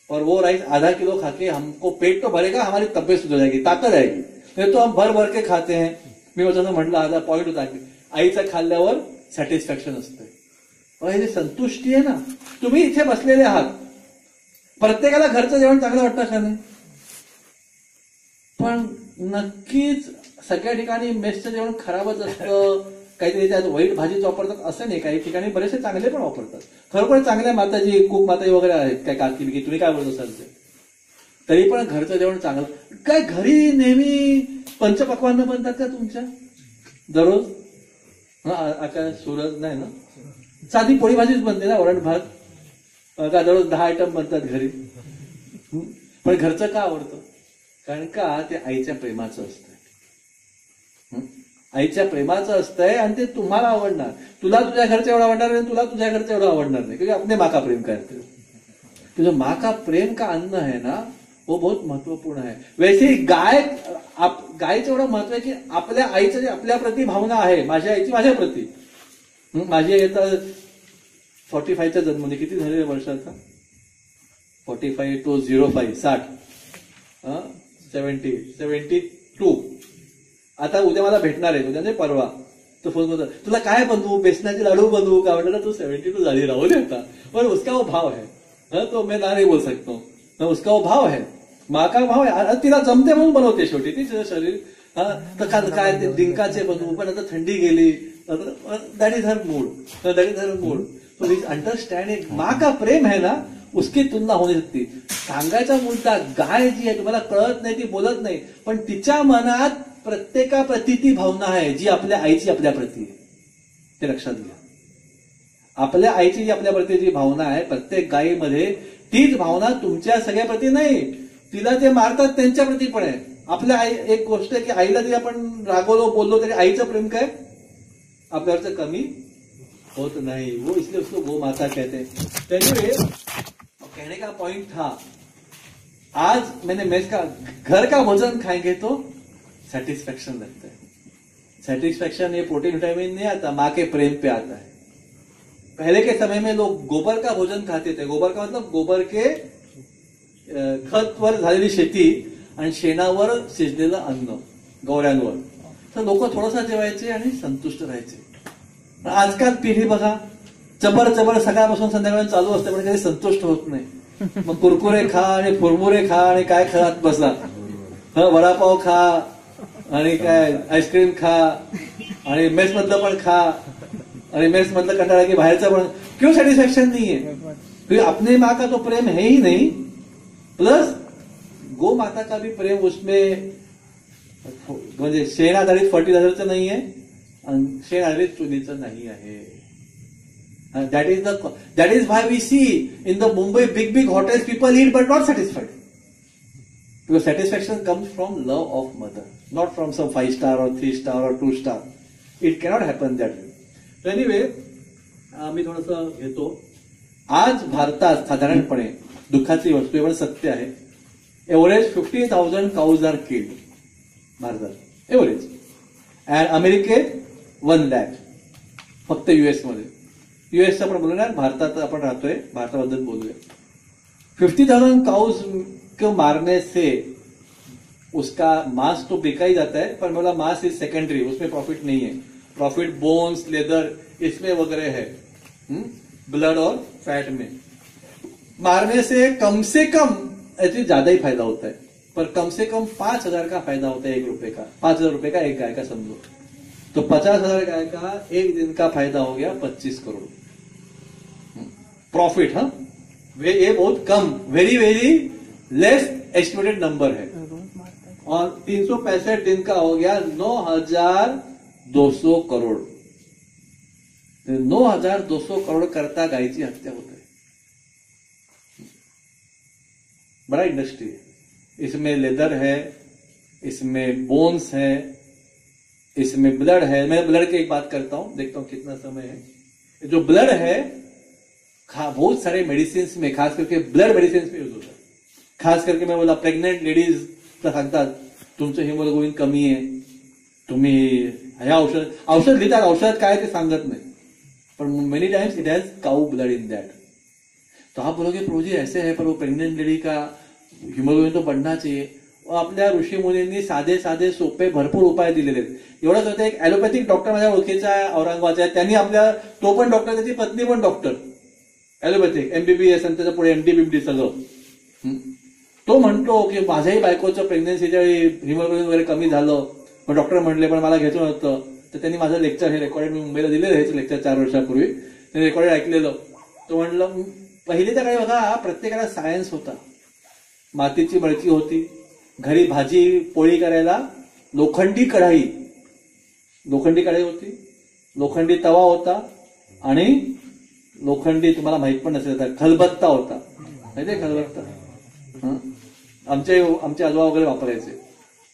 और वो राइस आधा किलो खाके हमको पेट तो भरेगा, हमारी तबियत सुधर जाएगी, ताकद आएगी. नहीं तो हम भर भर के खाते हैं. मी वजन म्हटलं आधा पॉईंट होता, आईचं खाल्ल्यावर सॅटिस्फॅक्शन असतं. हे जे संतुष्टी आहे ना, तुम्ही इथे बसलेले आहात, प्रत्येकाला घरचं जेवण चांगलं वाटतं का नाही? पण नक्कीच सगळ्या ठिकाणी मेसचं जेवण खराबच असतं, काहीतरी त्यात वाईट भाजीच वापरतात असं नाही, काही ठिकाणी बरेचसे चांगले पण वापरतात. खरोखर चांगल्या माताजी कुक माताजी वगैरे आहेत काय काकी बिकी, तुम्ही काय बोलत असाल ते, तरी पण घरचं जेवण चांगलं. काय घरी नेहमी पंचपक्वान्न बनतात का तुमच्या दररोज? आका सूरज नाही ना, साधी पोळी भाजीच बनते ना, वरण भात का दररोज 10 आयटम बनतात घरी. पण घरचं का आवडतं? कारण का ते आईच्या प्रेमाचं असतंय, आईच्या प्रेमाचं असतंय आणि ते तुम्हाला आवडणार. तुला तुझ्या घरचं एवढं आवडणार नाही, तुला तुझ्या घरचं एवढं आवडणार नाही, क्योंकि अपने माँ का प्रेम करते. तुझं माँ का प्रेम का अन्न है ना, वो बहुत महत्वपूर्ण है. वैसे गायचं एवढं महत्व आहे की आपल्या आईचं जे आपल्या प्रती भावना आहे, माझ्या आईची माझ्या प्रती. माझी आई आता 45चा जन्म, म्हणजे किती झाले वर्षाचा? 45 to 05 60 72. आता उद्या मला भेटणार आहे, उद्या नाही परवा, तो फोन करतो, तुला काय बनवू, बेसनाचे लाडू बनवू का? म्हटलं तू 72 झाली, राहू दे आता, पण उसका वो भाव है, तो मैं ना नहीं बोल सकता हूँ, उसका वो भाव है, माँ का भाव आहे. तिला जमते म्हणून बनवते शेवटी, तिचं शरीर. तर काय ते डिंकाचे बनवू, पण आता थंडी गेली, that is her mood. So please understand, एक माँ का प्रेम है ना, उसकी तुलना होऊ शकते. सांगायचा मुद्दा, गाय जी आहे तुम्हाला कळत नाही, ती बोलत नाही, पण तिच्या मनात प्रत्येकाप्रती ती भावना आहे जी आपल्या आईची आपल्या प्रती आहे. ते लक्षात घ्या. आपल्या आईची जी आपल्या प्रती जी भावना आहे, प्रत्येक गायीमध्ये तीच भावना तुमच्या सगळ्या प्रती नाही. तिला ते मारतात त्यांच्या प्रती पण आहे. आपल्या आई, एक गोष्ट आहे की आईला जरी आपण रागवलो बोललो तरी आईचं प्रेम काय आपल्यावरचं कमी होत नाही. वो इसलिए उसको गो माता कहते हैं. एनीवे, कहने का पॉइंट था, आज मैंने मेस का घर का भोजन खाएंगे तो सेटिस्फैक्शन लगता है. सेटिस्फैक्शन ये प्रोटीन विटामिन नहीं आता, माँ के प्रेम पे आता है. पहले के समय में लोग गोबर का भोजन खाते थे. गोबर का मतलब गोबर के खतवर झालेली शेती आणि शेणावर शिजलेलं अन्न गवऱ्यांवर. तर लोक थोडंसं जेवायचे आणि संतुष्ट राहायचे. पण आजकाल पिढी बघा, जबर सकाळपासून संध्याकाळी चालू असते, पण कधी संतुष्ट होत नाही. मग कुरकुरे खा आणि फुरमुरे खा आणि काय खात बसा, वडापाव खा आणि काय आईस्क्रीम खा आणि मेस मधलं पण खा आणि मेस मधलं कंटाळा की बाहेरचं पण. क्यों सेटिस्फैक्शन नहीं है? क्योंकि अपने माँ का तो प्रेम है ही नहीं, प्लस गो माता का भी प्रेम उसमें, म्हणजे शेण आधारित फर्टिलायझरचं नाही आहे आणि शेण आधारित चुलीचं नाही आहे. That is why we see in the Mumbai big hotels people eat but not satisfied. Because satisfaction comes from love of mother, not from some 5-star or 3-star or 2-star. It cannot happen that way. So anyway, मी थोडंसं घेतो. आज भारतात साधारणपणे दुःखाची वस्तू पण सत्य आहे, एव्हरेज 50,000 cows are killed भारतात, एव्हरेज. अँड अमेरिकेत 1 lakh, फक्त US मध्ये. यूएसचं आपण बोलूया, भारतात आपण राहतोय, भारताबद्दल बोलूया. 50,000 काउज को मारने से उसका मांस तो बिका ही जाता है, पर बोला मांस इज सेकेंडरी, उसमें प्रॉफिट नहीं है. प्रॉफिट बोन्स, लेदर इसमें वगैरह है, ब्लड और फैट में. मारने से कम ऐसे ज्यादा ही फायदा होता है, पर कम से कम 5,000 का फायदा होता है 1 रुपए का. 5,000 रुपए का एक गाय का समझो, तो 50,000 गाय का एक दिन का फायदा हो गया 25 करोड़ प्रॉफिट. ये बहुत कम, वेरी लेस एस्टिमेटेड नंबर है. और 365 दिन का हो गया 9,200 करोड़. 9,200 करोड़ करता गायची हत्या होत आहे. बड़ा इंडस्ट्री है. इसमें लेदर है, इसमें बोन्स है, इसमें ब्लड है. मैं ब्लड की एक बात करता हूं, देखता हूं कितना समय है. जो ब्लड है बहुत सारे मेडिसिन में, खास करके ब्लड मेडिसिन में यूज होता है. खास करके मैं बोला प्रेग्नेंट लेडीज सांगतात तुमचं हिमोग्लोबिन कमी आहे, तुम्ही हे औषध लिहितात, औषध काय ते सांगत नाही, पण many times it has cow blood in that. तो आप बोलोगे प्रभु जी ऐसे है, पर वो प्रेग्नेंट लेडी का हिमोग्लोबिन तो बढ़ना चाहिए. आपल्या ऋषी मुनींनी साधे सोपे भरपूर उपाय दिलेले आहेत. एवढंच होतं, एक ऍलोपॅथिक डॉक्टर माझ्या ओळखीचा आहे, औरंगाबादचा, त्यांनी आपल्या, तो पण डॉक्टर, त्याची पत्नी पण डॉक्टर, ऍलोपॅथिक MBBS आणि त्याच्या पुढे MD सगळं. तो म्हणतो की माझ्याही बायकोचं प्रेग्नन्सीच्या वेळी हिमोग्लोबिन वगैरे कमी झालं, पण डॉक्टर म्हटले पण मला घ्यायचं नव्हतं, तर त्यांनी माझं लेक्चर हे रेकॉर्डेड मी मुंबईला दिलेलं हे लेक्चर 4 वर्षापूर्वी ते रेकॉर्डेड ऐकलेलं. तो म्हणलं पहिलेच्या काळी बघा प्रत्येकाला सायन्स होता, मातीची मळकी होती, घरी भाजी पोळी करायला लोखंडी कढाई होती, लोखंडी तवा होता आणि लोखंडी तुम्हाला माहित पण नसेल खलबत्ता होता. माहितीये खलबत्ता? आमचे आजोबा वगैरे वापरायचे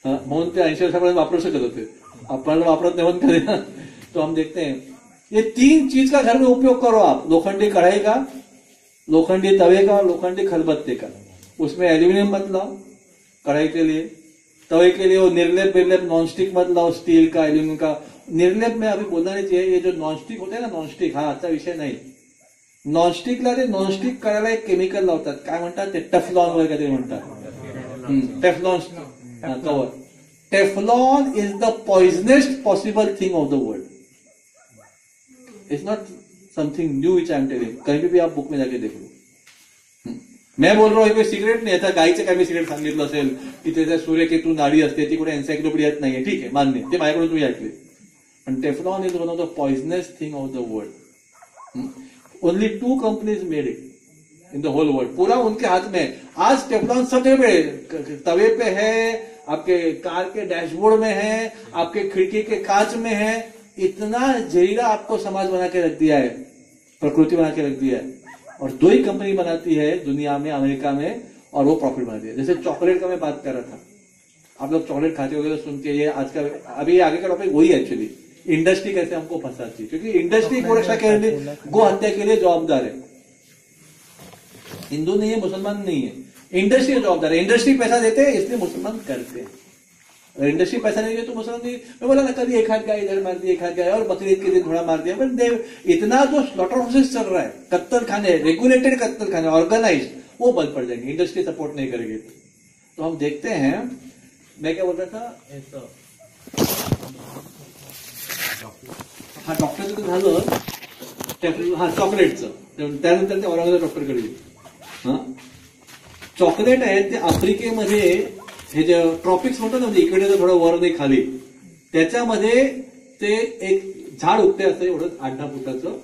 म्हणून ते 80 वर्षापर्यंत वापरू शकत होते. आपल्याला वापरत नाही म्हणून कधी तो हम देखते हैं. ये 3 चीज का घर में उपयोग करो आप, लोखंडी कढ़ाई का, लोखंडी तवे का, लोखंडी खलबत्ते का. उसमें एल्यूमिनियम मत लाओ कढ़ाई के लिए, तवे के लिए वो निर्लेप बिरलेप नॉनस्टिक मत लाओ, स्टील का एल्यूमिनियम का. निर्लेप में अभी बोलना नहीं चाहिए, ये जो नॉनस्टिक होते हैं ना नॉनस्टिक, हा आजचा विषय नाही. नॉनस्टिकला ते नॉनस्टिक करायला एक केमिकल लावतात, काय म्हणतात ते टेफ्लॉन वगैरे काहीतरी म्हणतात. Teflon cover. Teflon is the poisonest possible thing of the world. It's not something new which I am telling, कहीं भी आप बुक में जाके देख लो. मैं बोल रहा हूं कोई सिगरेट नाही. आता गायीचं काय मी सिगरेट सांगितलं असेल की त्याच्या सूर्यकेतू नाडी असते, ती कुठे एन्सायक्लोपीडियात नाहीये, ठीक आहे मान्य, ते माझ्याकडून तुम्ही ऐकले. पण Teflon is one of the poisonous thing of the world. Only 2 companies made it in the whole world. पूरा उनके हाथ में है. आज टेफ्लॉन सब जगह तवे पे है, आपके कार के डैशबोर्ड में है, आपके खिड़की के कांच में है. इतना जहरीला आपको समाज बना के रख दिया है, प्रकृति बना के रख दिया है. और 2 ही कंपनी बनाती है दुनिया में, अमेरिका में, और वो प्रॉफिट बनाती है. जैसे चॉकलेट का मैं बात कर रहा था, आप लोग चॉकलेट खाते हो सुन के, ये आज का अभी आगे का टॉपिक वही एक्चुअली, इंडस्ट्री कैसे हमको फंसाती है, क्योंकि इंडस्ट्री को रक्षा के लिए, गो हत्या के लिए जवाबदार है. हिंदू नहीं है, मुसलमान नहीं है, इंडस्ट्री जवाबदार है. इंडस्ट्री पैसा देते हैं इसलिए मुसलमान करते हैं. अगर इंडस्ट्री पैसा नहीं दे तो मुसलमान नहीं. मैं बोला ना कभी एक हाथ गाय इधर मार दी, एक हाथ गाय, और बकरीद के दिन थोड़ा मार दिया. पर इतना जो स्लॉटर हाउसेस चल रहा है, कत्तल खाने, रेगुलेटेड कत्तल खाने, ऑर्गेनाइज, वो बंद पड़ जाएंगे. इंडस्ट्री सपोर्ट नहीं करेगी. तो हम देखते हैं. मैं क्या बोल रहा था, हा डॉक्टरचं तर झालं, हा चॉकलेटचं. त्यानंतर ते औरंगाबाद डॉक्टरकडे गेले. चॉकलेट आहे ते आफ्रिकेमध्ये, हे जे ट्रॉपिक्स म्हणतो ना, म्हणजे इकडे थोडं वर नाही खाली, त्याच्यामध्ये ते एक झाड उगते असं एवढं 8-10 फुटाचं,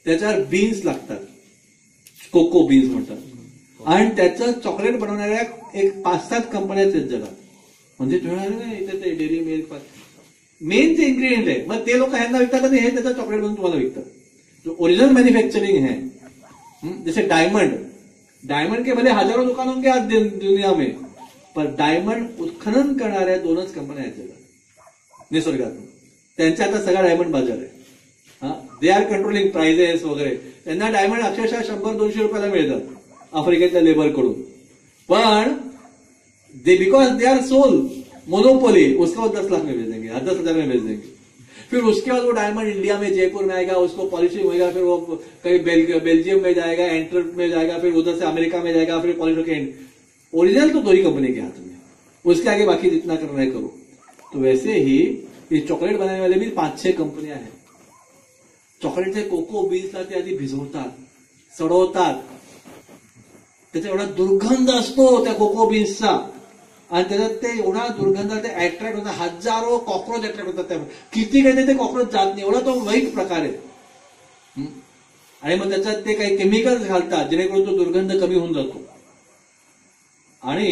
त्याच्यावर बीन्स लागतात, कोको बीन्स म्हणतात. आणि त्याचं चॉकलेट बनवणाऱ्या एक 5-7 कंपन्या आहेत जगात. म्हणजे तुम्हाला इथे ते डेअरी मिल्क मेन ते इन्ग्रेडियंट आहे. मग ते लोक ह्यांना विकतात आणि हे त्याचं चॉकलेट बनवून तुम्हाला विकतात. जो ओरिजिनल मॅन्युफॅक्चरिंग है, जैसे डायमंड के भले हजारों दुकानों के आज दुनिया में, पर डायमंड उत्खनन करणाऱ्या 2च कंपन्या आहेत जगात निसर्गातून. त्यांच्या आता सगळा डायमंड बाजार आहे. दे आर कंट्रोलिंग प्राइजेस वगैरे. त्यांना डायमंड अक्षरशः 100-200 रुपयाला मिळतात आफ्रिकेतल्या लेबरकडून. पण because they are sole monopoly, उसको 10 लाख में बेच देंगे, 10,000 में बेच देंगे. फिर उसके बाद वो डायमंड इंडिया में, जयपुर में आएगा, उसको पॉलिशिंग होगा, फिर वो कहीं बेल्जियम में जाएगा, एंटवर्प में जाएगा, फिर उधर से अमेरिका में जाएगा, फिर पॉलिश होकर. ओरिजिनल तो 2 ही कंपनी के हाथ में, उसके आगे बाकी जितना करना है करो. तो वैसे ही ये चॉकलेट बनाने वाले भी 5-6 कंपनियां हैं. चॉकलेटचे कोको बीन्सला ते आधी भिजवतात, सडवतात, त्याचा एवढा दुर्गंध असतो त्या कोको बीन्सचा, आणि त्याच्यात ते एवढा दुर्गंध ते अट्रॅक्ट होतात, हजारो कॉक्रोच अट्रॅक्ट होतात. त्या किती काही ते कॉक्रोच जात नाही, एवढा तो वाईट प्रकार आहे. आणि मग त्याच्यात ते काही केमिकल्स घालतात जेणेकरून तो दुर्गंध कमी होऊन जातो. आणि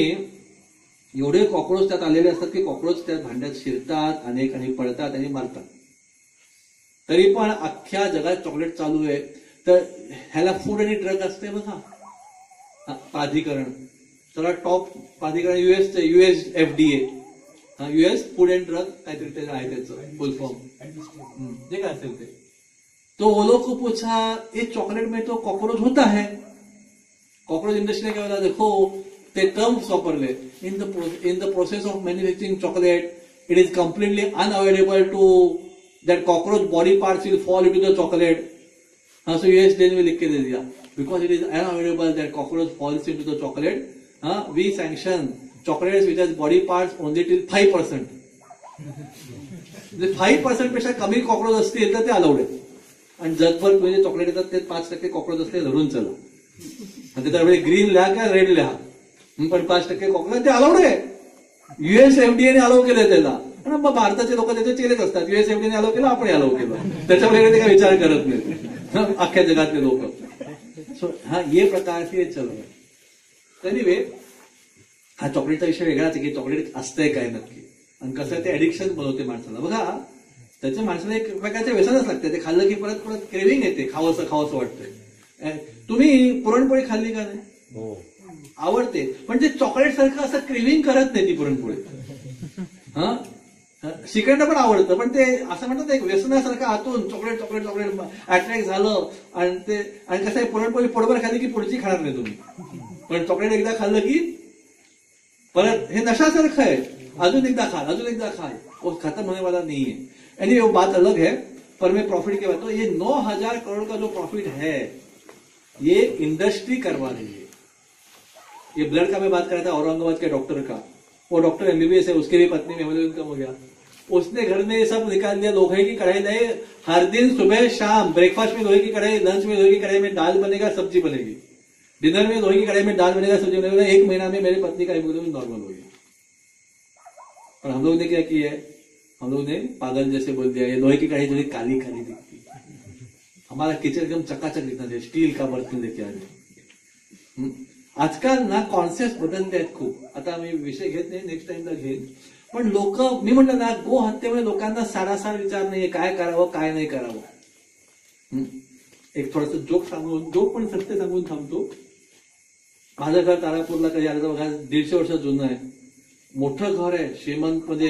एवढे कॉक्रोच त्यात आलेले असतात की कॉक्रोच त्या भांड्यात शिरतात, अनेक आणि पडतात आणि मारतात. तरी पण अख्ख्या जगात चॉकलेट चालू आहे. तर ह्याला फूड आणि ड्रग असते बघा प्राधिकरण, सगळा टॉप प्राधिकरण US FDA, US food and drug काहीतरी ते आहे त्याचं फुल फॉर्म, जे काय असेल ते. तो वो लोग को पूछा ये चॉकलेट में तो कॉकरोच होता है. कॉकरोच इंडस्ट्री ने क्या बोला, देखो ते टर्म्स वापरले. In the process of manufacturing chocolate it is completely unavailable to that cockroach body parts will fall into the chocolate. हाँ, सो USDA ने लिख के दे दिया, because it is unavailable that cockroach falls into the chocolate. We sanction chocolates which has body parts only till 5%. 5% पेक्षा कमी cockroach असतील तर ते अलाउड आहे. आणि जगभर म्हणजे चॉकलेट येतात ते 5% कॉक्रोच असते, धरून चला. आणि त्याच्यामध्ये ग्रीन लिहा किंवा रेड लिहा, पण 5% कॉक्रोच ते अलाउड आहे. US FDA ने अलाउ केलंय त्याला. आणि मग भारताचे लोक त्याचे चेलेच असतात. युएसएफडीने अलाव केलं, आपण अलाव केलं, त्याच्यामुळे ते काही विचार करत नाही अख्ख्या जगातले लोक. सो हा ये प्रकार से चल रहा. एनिवे, हा चॉकलेटचा विषय वेगळाच आहे की चॉकलेट असतंय काय नक्की आणि कसं ते ऍडिक्शन बनवते माणसाला. बघा, त्याच्या माणसाला एक प्रकारचे व्यसनच लागते. ते खाल्लं की परत परत क्रेविंग येते, खावंसं वाटतंय. तुम्ही पुरणपोळी खाल्ली का नाही? हो, आवडते, पण ते चॉकलेट सारखं असं क्रेविंग करत नाही ती पुरणपोळी. हा, श्रीखंड पण आवडतं, पण ते असं म्हणतात एक व्यसनासारखं आतून चॉकलेट चॉकलेट चॉकलेट अट्रॅक्ट झालं. आणि कसं आहे, पुरणपोळी पोटभर खाल्ली की पुढची खाणार नाही तुम्ही, पण चॉकलेट एकदा खाल्लं की परत हे नशासारखं आहे. अजून एकदा खाल, अजून एकदा खाल, वो खत्म होने वाला नहीं है. एनीवे, वो बात अलग है. पर मैं प्रॉफिट की बात तो ये 9,000 करोड़ का जो प्रॉफिट है ये इंडस्ट्री करवा रही है. ये ब्लड का मैं बात कर रहा था औरंगाबाद के डॉक्टर का. वो डॉक्टर एमबीबीएस है, उसकी भी पत्नी में इनकम हो गया. उसने घर में सब निकाल दिया. लोहे की कढ़ाई लाए, हर दिन सुबह शाम ब्रेकफास्ट में लोहे की कढ़ाई, लंच में लोहे की कढ़ाई में दाल बनेगा, सब्जी बनेगी, डिनर में लोहे की कढ़ाई में दाल बनेगा, सब्जी बनेगा. 1 महीना में मेरी पत्नी का हीमोग्लोबिन नॉर्मल हो गया. और हम लोग ने क्या किया है, हम लोग ने पागल जैसे बोल दिया, ये लोहे की कढ़ाई थोड़ी काली काली दिखती, हमारा किचन एकदम चकाचक दिखना चाहिए, स्टील का बर्तन लेके आ गए. आजकाल ना कॉन्सेप्ट बदलते आहेत खूप. आता मी विषय घेत नाही, नेक्स्ट टाइमला घेईन. पण लोक, मी म्हटलं ना, गो हत्येमुळे लोकांना सारासार विचार नाहीये काय करावं काय नाही करावं. एक थोडंसं जोक पण सत्य सांगून थांबतो. माझं घर तारापूरला कधी आलं तर बघा, 150 वर्ष जुनं आहे, मोठं घर आहे, श्रीमंत म्हणजे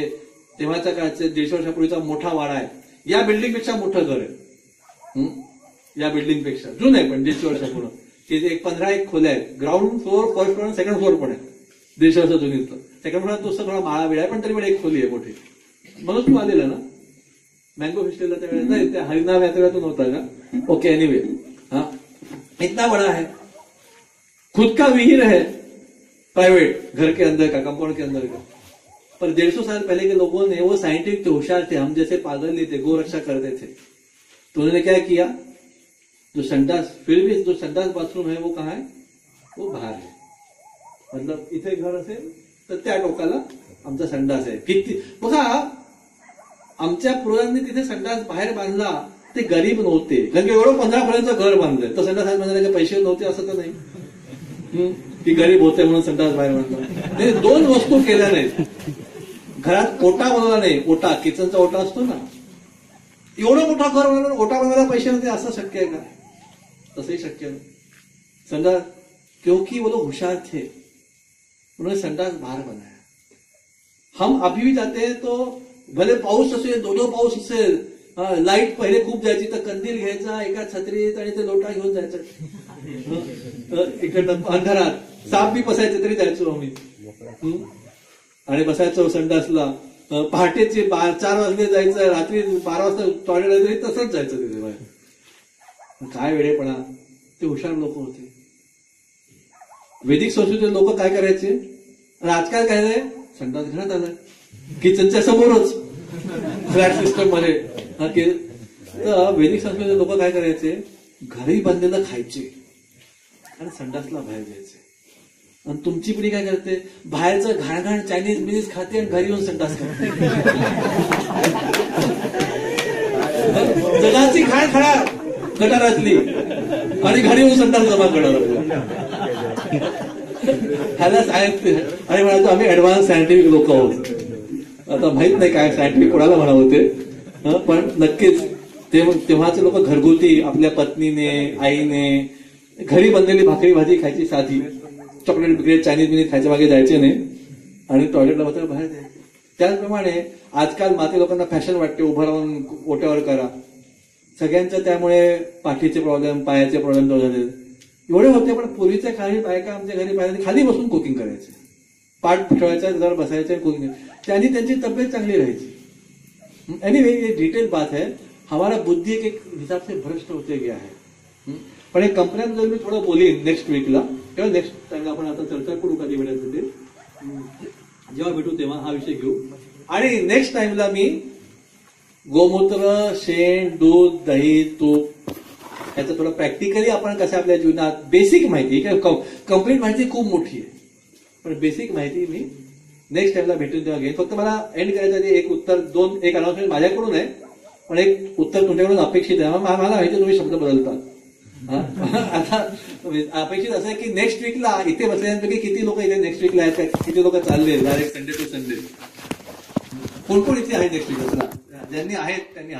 तेव्हाच्या काळचे 150 वर्षापूर्वीचा मोठा वाडा आहे. या बिल्डिंगपेक्षा मोठं घर आहे, या बिल्डिंगपेक्षा जुनं आहे पण 150 वर्षापूर्वी. तिथे 15 खोल्या आहेत, ground floor, first floor, second floor पण आहे. 150 वर्ष जुनीतलं सेकंड फ्लोअर तो सगळा माळा वेळा आहे, पण तरी पण एक खोली आहे मोठी. म्हणून तू आलेला ना मँगो फेस्टिवलला त्यावेळेस, नाही त्या हरिनाम यात्रेला तू नव्हता का? ओके, एनीवे, हाँ इतना बड़ा है, खुद का विहीर है, प्राइवेट, घर के अंदर का, कंपाउंड के अंदर का. पर 150 साल पहले के लोगों ने, वो साइंटिफिक थे, होशियार थे, हम जैसे पागल नहीं थे, गो रक्षा करते थे. तो उन्होंने क्या किया, जो संडास, फिर भी जो संडास बाथरूम है वो कहाँ है, वो बाहर है. मतलब इथे घर असेल तर त्या टोकाला आमचा संडास आहे. किती बघा, आमच्या पूर्वजांनी तिथे संडास बाहेर बांधला, ते गरीब नव्हते, कारण की एवढं 15 खोल्यांचं घर बांधलंय, तर संडास बांधण्याचे पैसे नव्हते असं तर नाही की गरीब होते म्हणून संडास बाहेर बांधला. 2 वस्तू केल्या नाहीत. घरात ओटा बनवला नाही, ओटा, किचनचा ओटा असतो ना, एवढं मोठा घर बनवलं, ओटा बनवायला पैसे नव्हते, असं शक्य आहे का? तसंही शक्य नाही. संडास, क्योंकि वो लोग होशियार थे, उन्होंने संडास बाहर बनाया. हम अभी भी जाते हैं तो भले पाऊस असेल, 2 पाऊस असेल, लाईट पहिले खूप जायची, तर कंदील घ्यायचा एका छत्रीत आणि ते लोटा घेऊन जायचं इकडनं अंधारात. साप बी बसायचे तरी जायचो आम्ही, आणि बसायचो संडासला. पहाटेचे 4 वाजले जायचं, रात्री 12 वाजता टॉयलेट जायचं, तसंच जायचं तिथे बाहेर. काय वेळेपणा, ते हुशार लोक होते. वैदिक संस्कृतीचे लोक काय करायचे, आणि आजकाल काय आहे, संडास घरात आलाय, किचनच्या समोरच, फ्लॅट सिस्टम मध्ये. तर वैदिक संस्कृतीचे लोक काय करायचे, घरी बांधलेलं खायचे आणि संडासला बाहेर जायचे. आणि तुमची पिढी काय करते, बाहेरचं घाण चायनीज बिनीज खाते आणि घरी येऊन संडास खाते. जगाची घाण खाणार गटारातली आणि घरी येऊन संडास जमा करणार. ह्याला सायन्स, आणि म्हणायचो आम्ही ऍडव्हान्स सायंटिफिक लोक आहोत. आता माहित नाही काय सायंटिफिक कोणाला म्हणावं ते, पण नक्कीच तेव्हाचे लोक घरगुती आपल्या पत्नीने, आईने घरी बनलेली भाकरी भाजी खायची, साधी, चॉकलेट बिकलेट चायनीज बिनीज खायच्या मागे जायचे नाही, आणि टॉयलेटला बसायला बाहेर जायचे. त्याचप्रमाणे आजकाल माती लोकांना फॅशन वाटते, उभं राहून ओट्यावर करा. सगळ्यांचं त्यामुळे पाठीचे प्रॉब्लेम, पायाचे प्रॉब्लेम झाले एवढे होते. पण पूर्वीच्या काळी बायका आमच्या घरी पायाने खाली बसून कुकिंग करायचे, पाठ ठेवायचा, जर बसायचे कुकिंग, त्यांनी त्यांची तब्येत चांगली राहायची. एनीवे, ये डिटेल बात है. हमारा बुद्धि एक हिसाब से भ्रष्ट होते गया है. पण एक कंपन्यांबद्दल मी थोडं बोलीन नेक्स्ट वीकला, किंवा नेक्स्ट टाइमला आपण आता चर्चा करू कधी वेळेस, जेव्हा भेटू तेव्हा हा विषय घेऊ. आणि नेक्स्ट टाइमला मी गोमूत्र, शेण, दूध, दही, तूप याचं थोडं प्रॅक्टिकली आपण कसं आपल्या जीवनात बेसिक माहिती, कंप्लीट माहिती खूप मोठी आहे, पण बेसिक माहिती मी नेक्स्ट टाइमला भेटून तेव्हा घेईन. फक्त मला एंड करायचं आधी एक उत्तर एक अनाउन्समेंट माझ्याकडून आहे, पण एक उत्तर तुमच्याकडून अपेक्षित आहे. मला माहिती तुम्ही शब्द बदलता. आता अपेक्षित असं आहे की नेक्स्ट वीकला इथे बसल्यापैकी किती लोक इथे नेक्स्ट वीकला आहेत, किती लोक चालले डायरेक्ट संडे टू संडे, कोण कोण इथे आहेत नेक्स्ट वीक, ज्यांनी आहेत त्यांनी